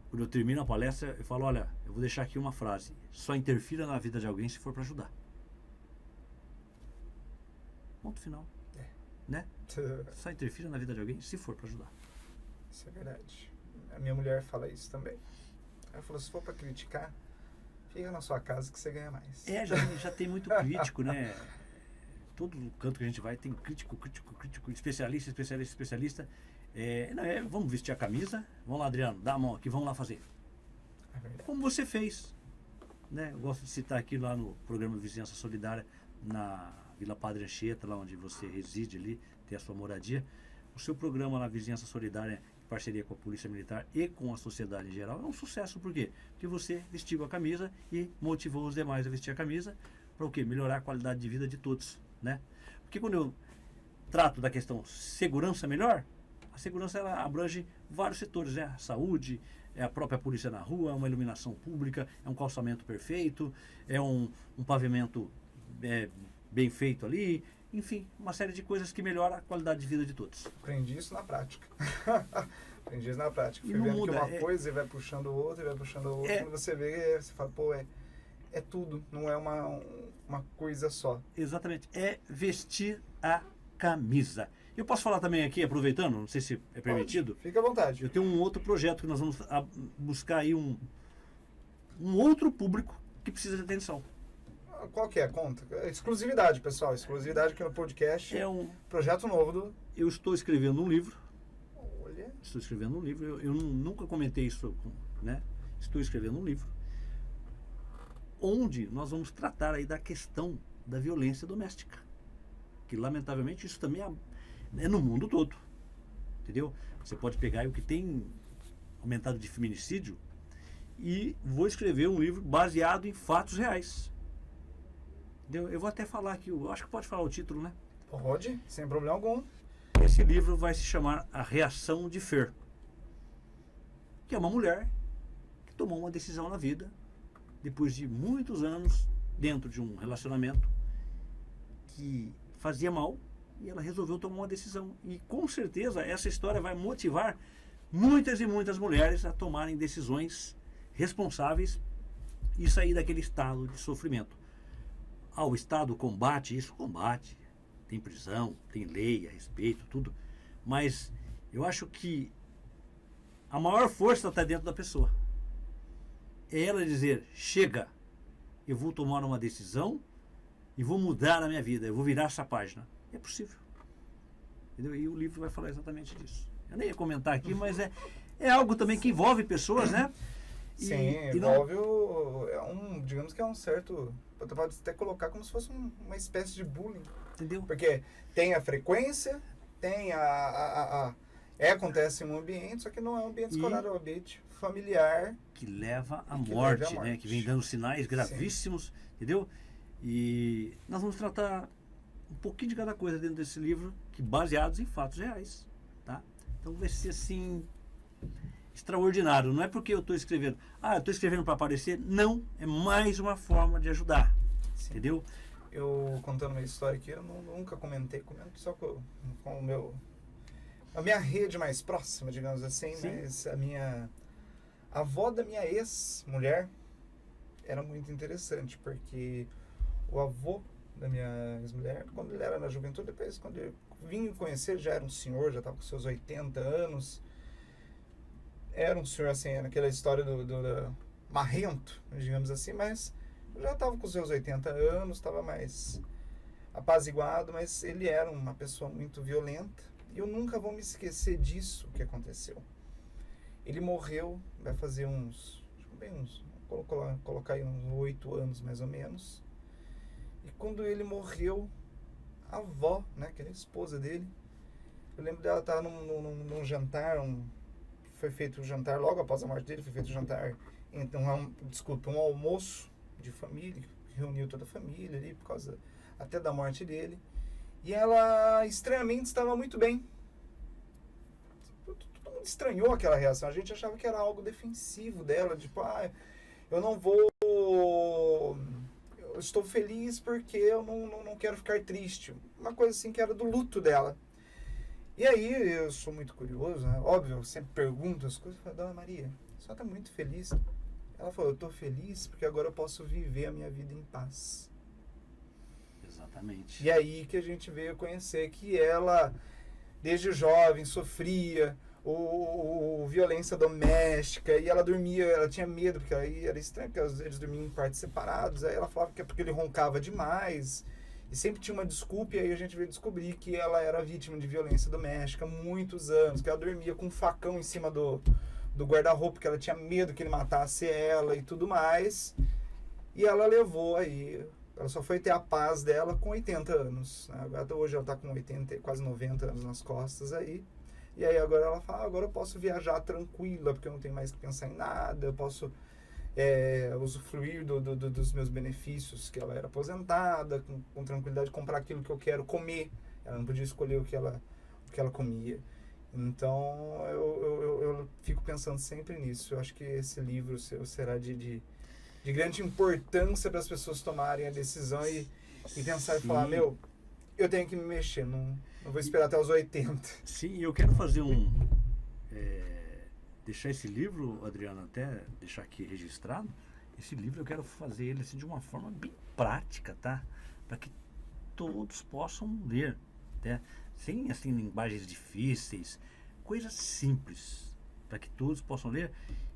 Quando eu termino a palestra, eu falo, olha, eu vou deixar aqui uma frase. Só interfira na vida de alguém se for para ajudar. Ponto final. Né? Só interfira na vida de alguém se for para ajudar. Isso é verdade. A minha mulher fala isso também. Ela falou, se for para criticar, fica na sua casa que você ganha mais. Já tem muito crítico, né? Todo canto que a gente vai tem crítico, especialista. Vamos vestir a camisa. Vamos lá, Adriano, dá a mão aqui, vamos lá fazer. Como você fez. Né? Eu gosto de citar aqui lá no programa Vizinhança Solidária, na Vila Padre Anchieta, lá onde você reside ali, tem a sua moradia. O seu programa na Vizinhança Solidária, em parceria com a Polícia Militar e com a sociedade em geral, é um sucesso. Por quê? Porque você vestiu a camisa e motivou os demais a vestir a camisa para o quê? Melhorar a qualidade de vida de todos. Né? Porque quando eu trato da questão segurança melhor, a segurança ela abrange vários setores, né? A saúde, é a própria polícia na rua, é uma iluminação pública, é um calçamento perfeito, é um pavimento bem feito ali, enfim, uma série de coisas que melhoram a qualidade de vida de todos. Aprendi isso na prática. Aprendi isso na prática. Fui vendo muda, que uma coisa e vai puxando outra, e vai puxando outra. Quando você vê, você fala, pô, é tudo, não é uma coisa só. Exatamente, é vestir a camisa. Eu posso falar também aqui, aproveitando, não sei se é permitido. Fica à vontade. Eu tenho um outro projeto que nós vamos buscar aí um outro público que precisa de atenção. Qual que é? Conta. Exclusividade, pessoal. Exclusividade aqui no podcast. É um projeto novo do... Eu estou escrevendo um livro. Olha. Estou escrevendo um livro. Eu nunca comentei isso, né? Estou escrevendo um livro onde nós vamos tratar aí da questão da violência doméstica. Que, lamentavelmente, isso também é no mundo todo. Entendeu? Você pode pegar aí o que tem aumentado de feminicídio e vou escrever um livro baseado em fatos reais. Entendeu? Eu vou até falar aqui, eu acho que pode falar o título, né? Pode, sem problema algum. Esse livro vai se chamar A Reação de Fer, que é uma mulher que tomou uma decisão na vida depois de muitos anos dentro de um relacionamento que fazia mal e ela resolveu tomar uma decisão. E com certeza essa história vai motivar muitas e muitas mulheres a tomarem decisões responsáveis e sair daquele estado de sofrimento. O Estado combate isso? Combate. Tem prisão, tem lei a respeito, tudo. Mas eu acho que a maior força está dentro da pessoa. É ela dizer, chega, eu vou tomar uma decisão e vou mudar a minha vida, eu vou virar essa página. É possível. Entendeu? E o livro vai falar exatamente disso. Eu nem ia comentar aqui, mas é algo também que envolve pessoas, né? Sim, envolve digamos que é um certo... Você pode até colocar como se fosse uma espécie de bullying. Entendeu? Porque tem a frequência, tem acontece em um ambiente, só que não é um ambiente escolar, é um ambiente familiar. Que leva à morte, né? Que vem dando sinais gravíssimos, sim. Entendeu? E nós vamos tratar um pouquinho de cada coisa dentro desse livro, que baseados em fatos reais, tá? Então vai ser assim... extraordinário. Não é porque eu estou escrevendo, eu estou escrevendo para aparecer. Não, é mais uma forma de ajudar. Sim. Entendeu? Eu, contando minha história aqui, eu nunca comento só com a minha rede mais próxima, digamos assim. Sim. Mas a avó da minha ex-mulher era muito interessante, porque o avô da minha ex-mulher, quando ele era na juventude, depois quando eu vim conhecer, já era um senhor, já estava com seus 80 anos. Era um senhor, assim, naquela história do marrento, digamos assim, mas já estava com seus 80 anos, estava mais apaziguado, mas ele era uma pessoa muito violenta, e eu nunca vou me esquecer disso que aconteceu. Ele morreu, vai fazer vou colocar aí uns 8 anos, mais ou menos, e quando ele morreu, a avó, né, que era a esposa dele, eu lembro dela estar num jantar, foi feito um jantar logo após a morte dele, foi feito um jantar, um almoço de família, que reuniu toda a família ali, por causa até da morte dele, e ela estranhamente estava muito bem. Todo mundo estranhou aquela reação, a gente achava que era algo defensivo dela, tipo, eu não vou, eu estou feliz porque eu não quero ficar triste, uma coisa assim que era do luto dela. E aí, eu sou muito curioso, né? Óbvio, eu sempre pergunto as coisas. Eu falo, Dona Maria, a senhora tá muito feliz? Ela falou, eu tô feliz porque agora eu posso viver a minha vida em paz. Exatamente. E aí que a gente veio conhecer que ela, desde jovem, sofria violência doméstica, e ela dormia, ela tinha medo, porque aí era estranho, porque eles dormiam em quartos separados, aí ela falava que é porque ele roncava demais, e sempre tinha uma desculpa, e aí a gente veio descobrir que ela era vítima de violência doméstica há muitos anos, que ela dormia com um facão em cima do guarda-roupa, porque ela tinha medo que ele matasse ela e tudo mais, e ela levou aí, ela só foi ter a paz dela com 80 anos, né? Agora, hoje ela está com 80, quase 90 anos nas costas aí. E aí agora ela fala, agora eu posso viajar tranquila, porque eu não tenho mais que pensar em nada, eu posso usufruir dos meus benefícios, que ela era aposentada, com tranquilidade, comprar aquilo que eu quero comer. Ela não podia escolher o que ela comia. Então eu fico pensando sempre nisso. Eu acho que esse livro seu será de grande importância para as pessoas tomarem a decisão e pensar e falar, meu, eu tenho que me mexer, não vou esperar até os 80. Sim, eu quero fazer deixar esse livro, Adriano, até deixar aqui registrado. Esse livro eu quero fazer ele assim, de uma forma bem prática, tá? Para que todos possam ler, né? Sem assim linguagens difíceis, coisas simples, para que todos possam ler.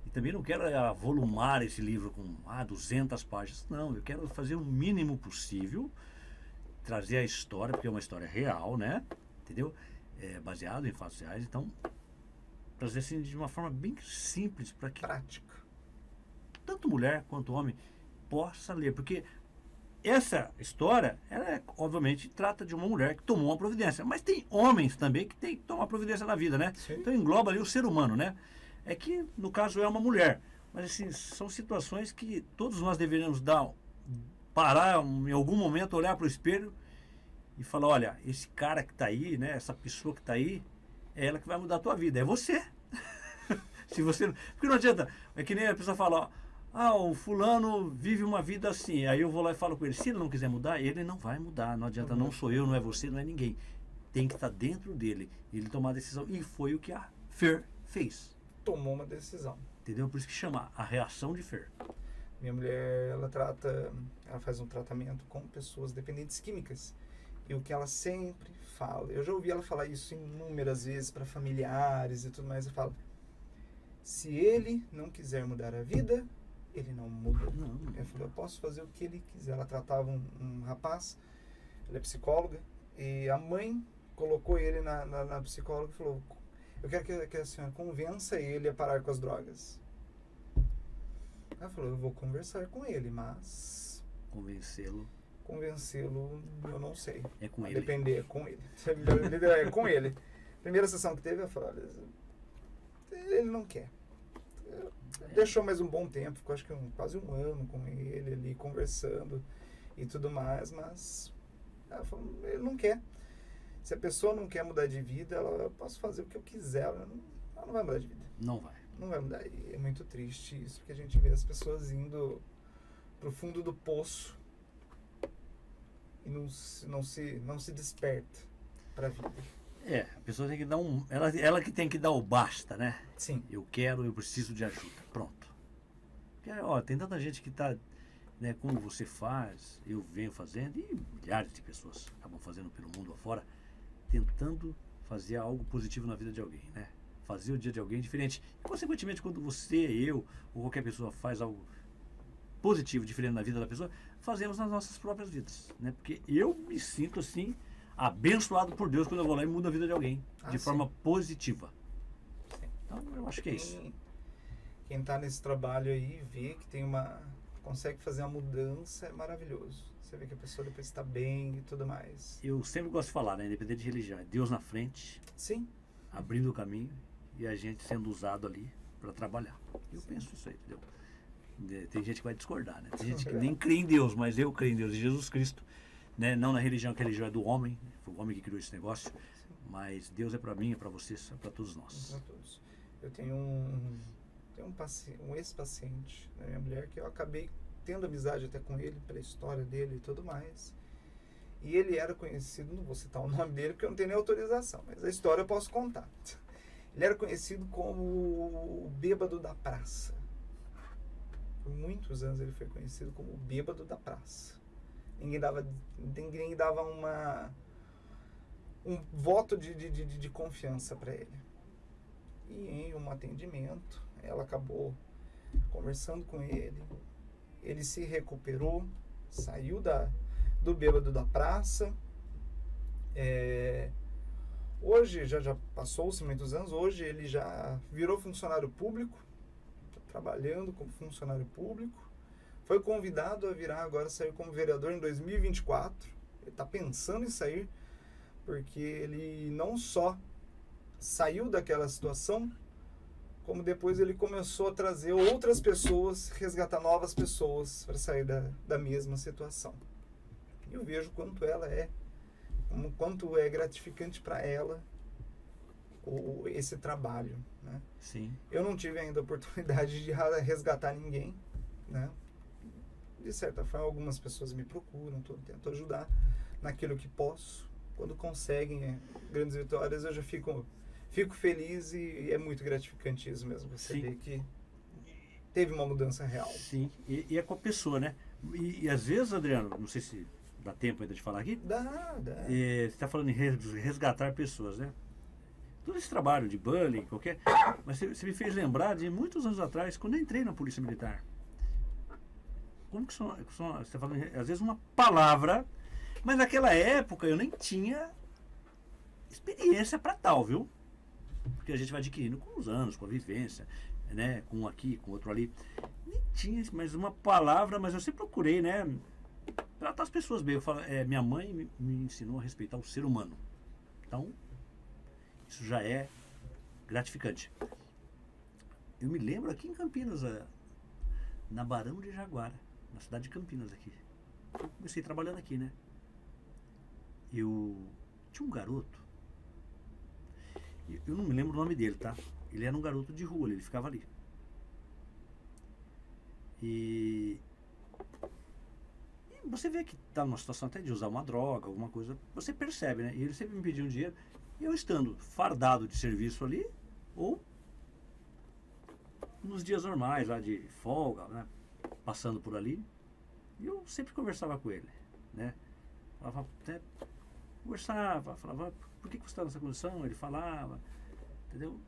E também não quero avolumar esse livro com 200 páginas. Não, eu quero fazer o mínimo possível, trazer a história, porque é uma história real, né? Entendeu? Baseado em fatos reais. Então, trazer assim de uma forma bem simples, para que prática, tanto mulher quanto homem possa ler. Porque essa história, ela obviamente trata de uma mulher que tomou uma providência. Mas tem homens também que tem que tomar providência na vida, né? Sim. Então engloba ali o ser humano, né? É que, no caso, é uma mulher. Mas, assim, são situações que todos nós deveríamos parar em algum momento, olhar para o espelho e falar, olha, esse cara que está aí, né? Essa pessoa que está aí, é ela que vai mudar a tua vida. É você. Se você... Porque não adianta. É que nem a pessoa fala, o fulano vive uma vida assim. Aí eu vou lá e falo com ele, se ele não quiser mudar, ele não vai mudar. Não adianta, não sou eu, não é você, não é ninguém. Tem que estar dentro dele. Ele tomar a decisão. E foi o que a Fer fez. Tomou uma decisão. Entendeu? Por isso que chama a reação de Fer. Minha mulher, ela faz um tratamento com pessoas dependentes químicas. E o que ela sempre fala, eu já ouvi ela falar isso inúmeras vezes para familiares e tudo mais, eu falo, se ele não quiser mudar a vida, ele não muda. Não. Ela falou, eu posso fazer o que ele quiser. Ela tratava um rapaz, ela é psicóloga, e a mãe colocou ele na psicóloga e falou, eu quero que a senhora convença ele a parar com as drogas. Ela falou, eu vou conversar com ele, mas... Convencê-lo, eu não sei. é com ele. Depender, é com ele. É com ele. Primeira sessão que teve, eu falei, olha, ele não quer. Deixou mais um bom tempo, ficou acho que quase um ano com ele ali, conversando e tudo mais, mas ela falou, ele não quer. Se a pessoa não quer mudar de vida, eu posso fazer o que eu quiser, ela não vai mudar de vida. Não vai. Não vai mudar. E é muito triste isso, porque a gente vê as pessoas indo pro fundo do poço e não se desperta pra vida. A pessoa tem que dar ela que tem que dar o basta, né? Sim. Eu preciso de ajuda. Pronto. Porque, tem tanta gente que está, né, como você faz, eu venho fazendo, e milhares de pessoas acabam fazendo pelo mundo afora, tentando fazer algo positivo na vida de alguém, né? Fazer o dia de alguém diferente. E, consequentemente, quando você, eu ou qualquer pessoa faz algo positivo, diferente na vida da pessoa, fazemos nas nossas próprias vidas, né? Porque eu me sinto assim, abençoado por Deus quando eu vou lá e mudo a vida de alguém de forma positiva. Sim. Então, eu acho que é isso. Quem está nesse trabalho aí vê que consegue fazer a mudança, é maravilhoso. Você vê que a pessoa depois está bem e tudo mais. Eu sempre gosto de falar, né? Independente de religião, é Deus na frente, Sim. abrindo o caminho e a gente sendo usado ali para trabalhar. Eu penso isso aí, entendeu? Tem gente que vai discordar, né? Tem gente que nem crê em Deus, mas eu creio em Deus, em Jesus Cristo, né? Não na religião, que a religião é do homem, foi o homem que criou esse negócio, mas Deus é para mim, é para vocês, é para todos nós. Para todos. Eu tenho um ex-paciente, né, minha mulher, que eu acabei tendo amizade até com ele, pela história dele e tudo mais. E ele era conhecido, não vou citar o nome dele porque eu não tenho nem autorização, mas a história eu posso contar. Ele era conhecido como o bêbado da praça. Por muitos anos ele foi conhecido como o bêbado da praça. Ninguém dava um voto de confiança para ele. E em um atendimento, ela acabou conversando com ele. Ele se recuperou, saiu do bêbado da praça. Hoje, já passou-se muitos anos, hoje ele já virou funcionário público, está trabalhando como funcionário público. Foi convidado a virar agora, sair como vereador em 2024. Ele está pensando em sair, porque ele não só saiu daquela situação, como depois ele começou a trazer outras pessoas, resgatar novas pessoas para sair da mesma situação. E eu vejo quanto é gratificante para ela esse trabalho, né? Sim. Eu não tive ainda a oportunidade de resgatar ninguém, né? De certa forma, algumas pessoas me procuram, tento ajudar naquilo que posso. Quando conseguem grandes vitórias, eu já fico feliz e é muito gratificante isso mesmo. Você vê que teve uma mudança real. Sim, e é com a pessoa, né? E às vezes, Adriano, não sei se dá tempo ainda de falar aqui. Dá. Você está falando em resgatar pessoas, né? Todo esse trabalho de bullying, qualquer... Mas você me fez lembrar de muitos anos atrás, quando eu entrei na Polícia Militar. Como que você está falando, às vezes, uma palavra, mas naquela época eu nem tinha experiência para tal, viu? Porque a gente vai adquirindo com os anos, com a vivência, né? Com um aqui, com outro ali. Nem tinha mais uma palavra, mas eu sempre procurei, né? Tratar as pessoas bem. Eu falo, minha mãe me ensinou a respeitar o ser humano. Então, isso já é gratificante. Eu me lembro aqui em Campinas, na Barão de Jaguara, na cidade de Campinas aqui. Eu comecei trabalhando aqui, né? Eu tinha um garoto, eu não me lembro o nome dele, tá? Ele era um garoto de rua, ele ficava ali. E você vê que está numa situação até de usar uma droga, alguma coisa, você percebe, né? E ele sempre me pediu um dinheiro, e eu estando fardado de serviço ali, ou nos dias normais, lá de folga, né? Passando por ali, e eu sempre conversava com ele, né? Falava, por que você está nessa condição? Ele falava, entendeu?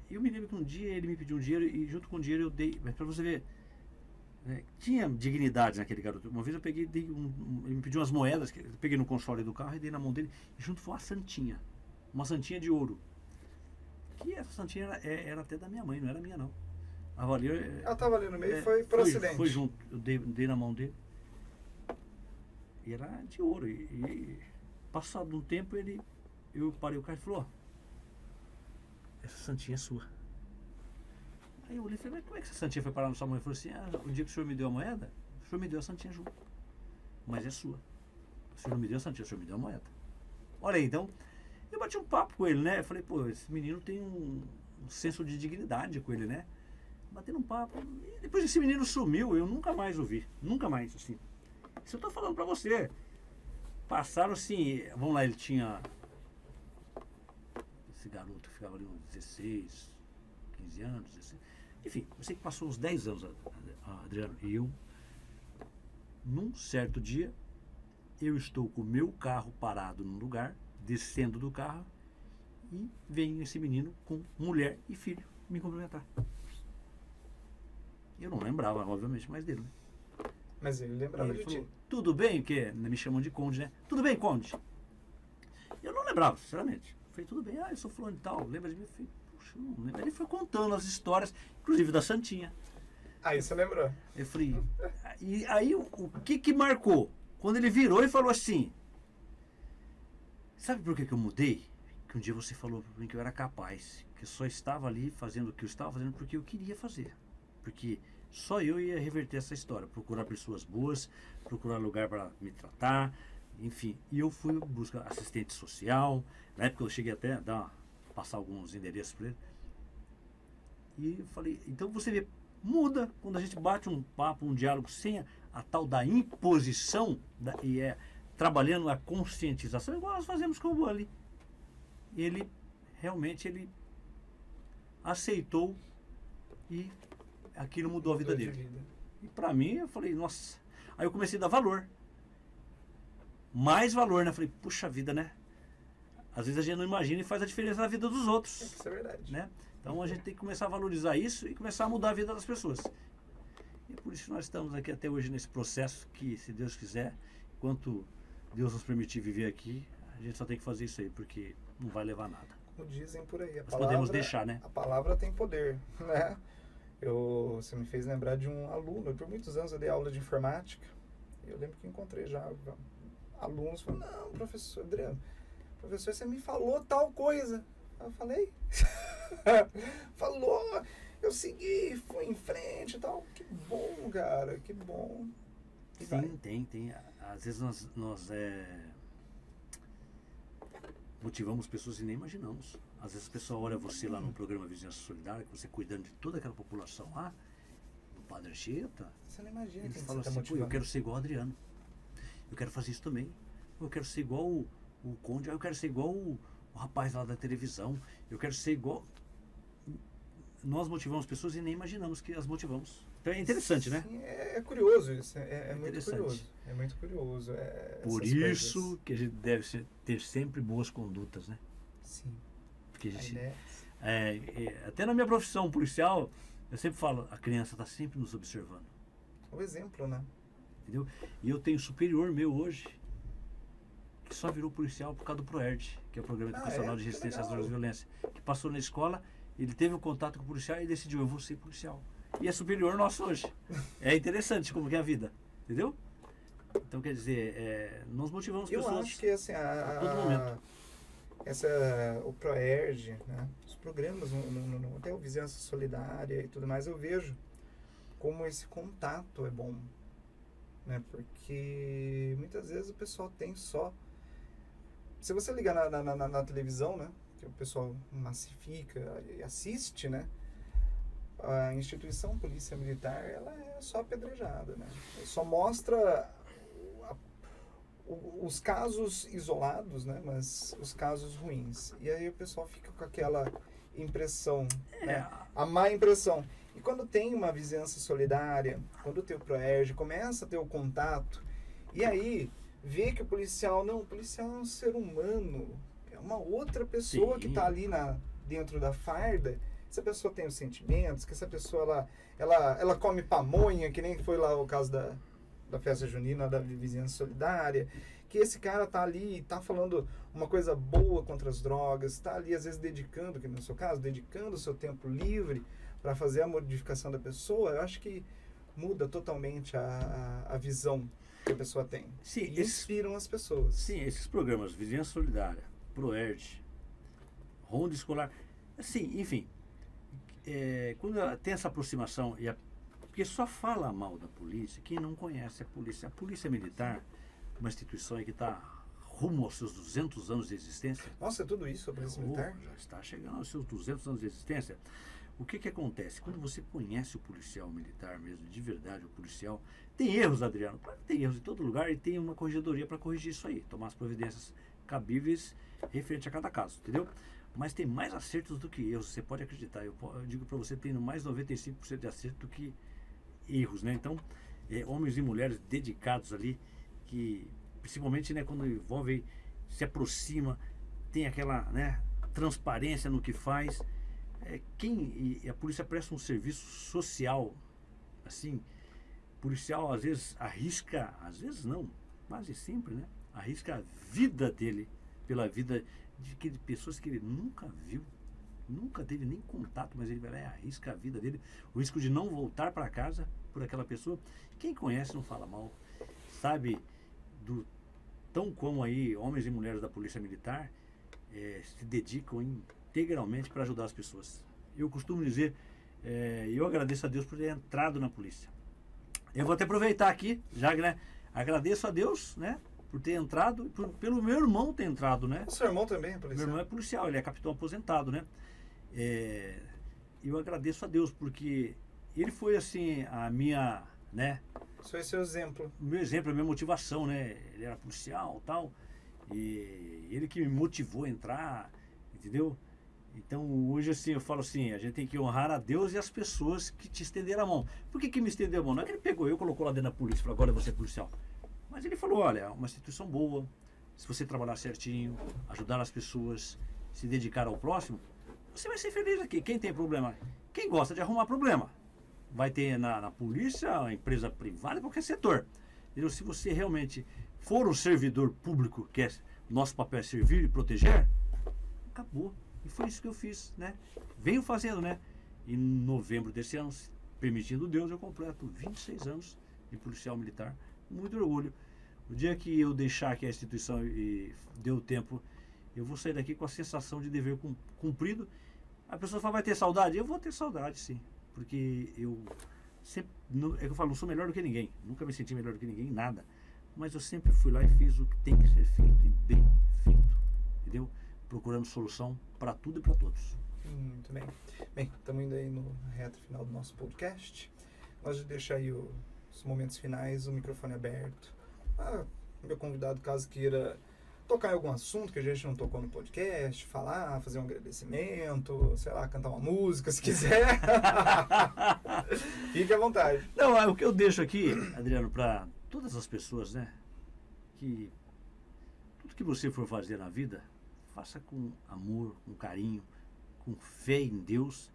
E eu me lembro que um dia ele me pediu um dinheiro e junto com o dinheiro eu dei, mas para você ver, né, tinha dignidade naquele garoto. Uma vez eu peguei, ele me pediu umas moedas, eu peguei no console do carro e dei na mão dele, e junto foi uma santinha de ouro. Que essa santinha era até da minha mãe, não era minha não. Ela estava ali no meio e foi por acidente. Foi junto, eu dei na mão dele. E era de ouro. E passado um tempo eu parei o carro e falou, essa santinha é sua. Aí eu olhei e falei, mas como é que essa santinha foi parar na sua mão? Ele falou assim, o dia que o senhor me deu a moeda, o senhor me deu a santinha junto. Mas é sua. O senhor não me deu a santinha, o senhor me deu a moeda. Olha aí, então, eu bati um papo com ele, né? Eu falei, pô, esse menino tem um senso de dignidade com ele, né? Batendo um papo. E depois esse menino sumiu, eu nunca mais ouvi. Nunca mais, assim. Isso eu tô falando pra você. Passaram assim, vamos lá, ele tinha... Esse garoto ficava ali uns 16, 15 anos, 16. Enfim, eu sei que passou uns 10 anos, Adriano, e eu, num certo dia, eu estou com o meu carro parado num lugar, descendo do carro, e vem esse menino com mulher e filho me cumprimentar. Eu não lembrava, obviamente, mais dele, né? Mas ele lembrava de ti. Tudo bem? Que me chamam de Conde, né? Tudo bem, Conde? Eu não lembrava, sinceramente. Eu falei, tudo bem, eu sou fulano e tal, lembra de mim? Eu falei, puxa, eu não lembro. Ele foi contando as histórias, inclusive da Santinha. Aí você lembrou. Eu falei, e aí o que marcou? Quando ele virou e falou assim, sabe por que eu mudei? Que um dia você falou pra mim que eu era capaz, que eu só estava ali fazendo o que eu estava fazendo porque eu queria fazer. Porque só eu ia reverter essa história, procurar pessoas boas, procurar lugar para me tratar, enfim. E eu fui buscar assistente social, na época eu cheguei até a passar alguns endereços para ele. E eu falei, então você vê, muda quando a gente bate um papo, um diálogo sem a tal da imposição, trabalhando a conscientização, igual nós fazemos com o Bully. Ele realmente aceitou e aquilo mudou a vida dele. E para mim, eu falei, nossa. Aí eu comecei a dar valor. Mais valor, né? Falei, puxa vida, né? Às vezes a gente não imagina e faz a diferença na vida dos outros. Isso é verdade. Né? Então a gente tem que começar a valorizar isso e começar a mudar a vida das pessoas. E por isso nós estamos aqui até hoje nesse processo que, se Deus quiser, enquanto Deus nos permitir viver aqui, a gente só tem que fazer isso aí, porque não vai levar a nada. Como dizem por aí. Nós podemos deixar, né? A palavra tem poder, né? Você me fez lembrar de um aluno. Por muitos anos eu dei aula de informática. Eu lembro que encontrei já alunos falando, não, professor Adriano, professor, você me falou tal coisa. Eu falei. Falou, eu segui, fui em frente e tal. Que bom, cara, que bom. E sim, tem. Às vezes nós motivamos pessoas e nem imaginamos. Às vezes a pessoa olha você lá no programa Vizinhança Solidária, que você cuidando de toda aquela população lá, do Padre Anchieta. Você não imagina. Eles falam assim, pô, eu quero ser igual o Adriano. Eu quero fazer isso também. Eu quero ser igual o Conde, eu quero ser igual o rapaz lá da televisão. Eu quero ser igual... Nós motivamos pessoas e nem imaginamos que as motivamos. Então é interessante, né? Sim, é curioso isso. É muito curioso. É muito curioso. Por isso coisas que a gente deve ter sempre boas condutas, né? Sim. Porque a gente, até na minha profissão policial, eu sempre falo, a criança está sempre nos observando. O exemplo, né? Entendeu? E eu tenho um superior meu hoje, que só virou policial por causa do PROERD, que é o Programa Educacional de Resistência às Drogas e Violência, que passou na escola, ele teve um contato com o policial e decidiu, eu vou ser policial. E é superior nosso hoje. É interessante como que é a vida, entendeu? Então, quer dizer, nós motivamos pessoas. Eu acho que assim, a todo momento. O PROERD, né, os programas, até o Vizinhança Solidária e tudo mais, eu vejo como esse contato é bom. Né, porque muitas vezes o pessoal tem só... Se você ligar na televisão, né, que o pessoal massifica e assiste, né, a instituição Polícia Militar, ela é só apedrejada, né? Só mostra os casos isolados, né? Mas os casos ruins. E aí o pessoal fica com aquela impressão, né? A má impressão. E quando tem uma vizinhança solidária, quando tem o PROERD, começa a ter o contato, e aí vê que o policial é um ser humano, é uma outra pessoa. Sim. Que está ali dentro da farda. Essa pessoa tem os sentimentos, que essa pessoa ela come pamonha, que nem foi lá o caso da festa junina, da vizinhança solidária, que esse cara tá ali, tá falando uma coisa boa contra as drogas, tá ali às vezes dedicando, que no seu caso, dedicando o seu tempo livre para fazer a modificação da pessoa. Eu acho que muda totalmente a visão que a pessoa tem. Sim, e inspiram as pessoas. Sim, esses programas, Vizinhança Solidária, PROERD, Ronda Escolar, assim, enfim... quando tem essa aproximação, porque só fala mal da polícia quem não conhece a polícia. A Polícia Militar, uma instituição que está rumo aos seus 200 anos de existência. Nossa, é tudo isso a Polícia Militar? Já está chegando aos seus 200 anos de existência. O que acontece? Quando você conhece o policial militar mesmo, de verdade, o policial... Tem erros, Adriano, tem erros em todo lugar e tem uma corregedoria para corrigir isso aí, tomar as providências cabíveis referente a cada caso, entendeu? Mas tem mais acertos do que erros, você pode acreditar. Eu digo para você, tem mais 95% de acerto do que erros, né? Então, homens e mulheres dedicados ali, que principalmente, né, quando envolve, se aproxima, tem aquela, né, transparência no que faz. E a polícia presta um serviço social, assim, policial às vezes arrisca, às vezes não, quase sempre, né? Arrisca a vida dele pela vida de pessoas que ele nunca viu, nunca teve nem contato, mas ele vai lá e arrisca a vida dele, o risco de não voltar para casa por aquela pessoa. Quem conhece não fala mal, sabe tão como aí homens e mulheres da Polícia Militar se dedicam integralmente para ajudar as pessoas. Eu costumo dizer, eu agradeço a Deus por ter entrado na polícia. Eu vou até aproveitar aqui, já que, né, agradeço a Deus, né, por ter entrado, pelo meu irmão ter entrado, né? O seu irmão também é policial? Meu irmão é policial, ele é capitão aposentado, né? Eu agradeço a Deus, porque ele foi, assim, a minha, né, Isso é seu exemplo. O meu exemplo, a minha motivação, né? Ele era policial e tal, e ele que me motivou a entrar, entendeu? Então, hoje, assim, eu falo assim, a gente tem que honrar a Deus e as pessoas que te estenderam a mão. Por que me estendeu a mão? Não é que ele pegou eu e colocou lá dentro da polícia e falou, agora você é policial. Mas ele falou, olha, é uma instituição boa, se você trabalhar certinho, ajudar as pessoas, se dedicar ao próximo, você vai ser feliz aqui. Quem tem problema? Quem gosta de arrumar problema? Vai ter na polícia, empresa privada, qualquer setor. Entendeu? Se você realmente for um servidor público, que é nosso papel é servir e proteger, acabou. E foi isso que eu fiz, né? Venho fazendo, né? Em novembro desse ano, permitindo Deus, eu completo 26 anos de policial militar. Com muito orgulho. O dia que eu deixar que a instituição e deu tempo, eu vou sair daqui com a sensação de dever cumprido. A pessoa fala, vai ter saudade? Eu vou ter saudade, sim. Porque eu sempre, é que eu falo, não sou melhor do que ninguém. Nunca me senti melhor do que ninguém, nada. Mas eu sempre fui lá e fiz o que tem que ser feito e bem feito. Entendeu? Procurando solução para tudo e para todos. Muito bem. Bem, estamos indo aí no reto final do nosso podcast. Nós deixar aí os momentos finais, o microfone aberto. Meu convidado, caso queira tocar em algum assunto que a gente não tocou no podcast, falar, fazer um agradecimento, sei lá, cantar uma música, se quiser. Fique à vontade. Não, o que eu deixo aqui, Adriano, para todas as pessoas, né? Que tudo que você for fazer na vida, faça com amor, com carinho, com fé em Deus.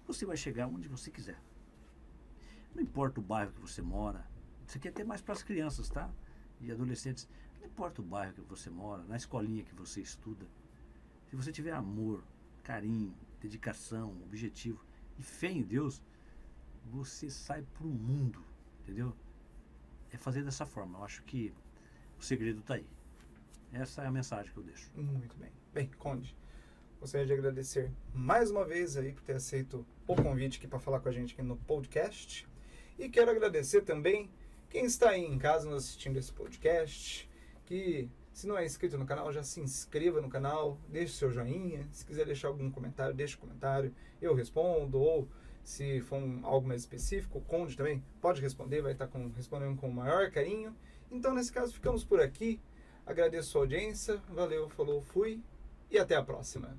Você vai chegar onde você quiser. Não importa o bairro que você mora. Isso aqui é até mais para as crianças, tá? E adolescentes. Não importa o bairro que você mora, na escolinha que você estuda. Se você tiver amor, carinho, dedicação, objetivo e fé em Deus, você sai pro mundo, entendeu? É fazer dessa forma. Eu acho que o segredo está aí. Essa é a mensagem que eu deixo. Muito bem. Bem, Conde, gostaria de agradecer mais uma vez aí por ter aceito o convite aqui para falar com a gente aqui no podcast. E quero agradecer também quem está aí em casa nos assistindo esse podcast, que se não é inscrito no canal, já se inscreva no canal, deixe seu joinha. Se quiser deixar algum comentário, deixe um comentário, eu respondo, ou se for algo mais específico, o Conde também pode responder, vai estar respondendo com o maior carinho. Então, nesse caso, ficamos por aqui. Agradeço a audiência, valeu, falou, fui e até a próxima.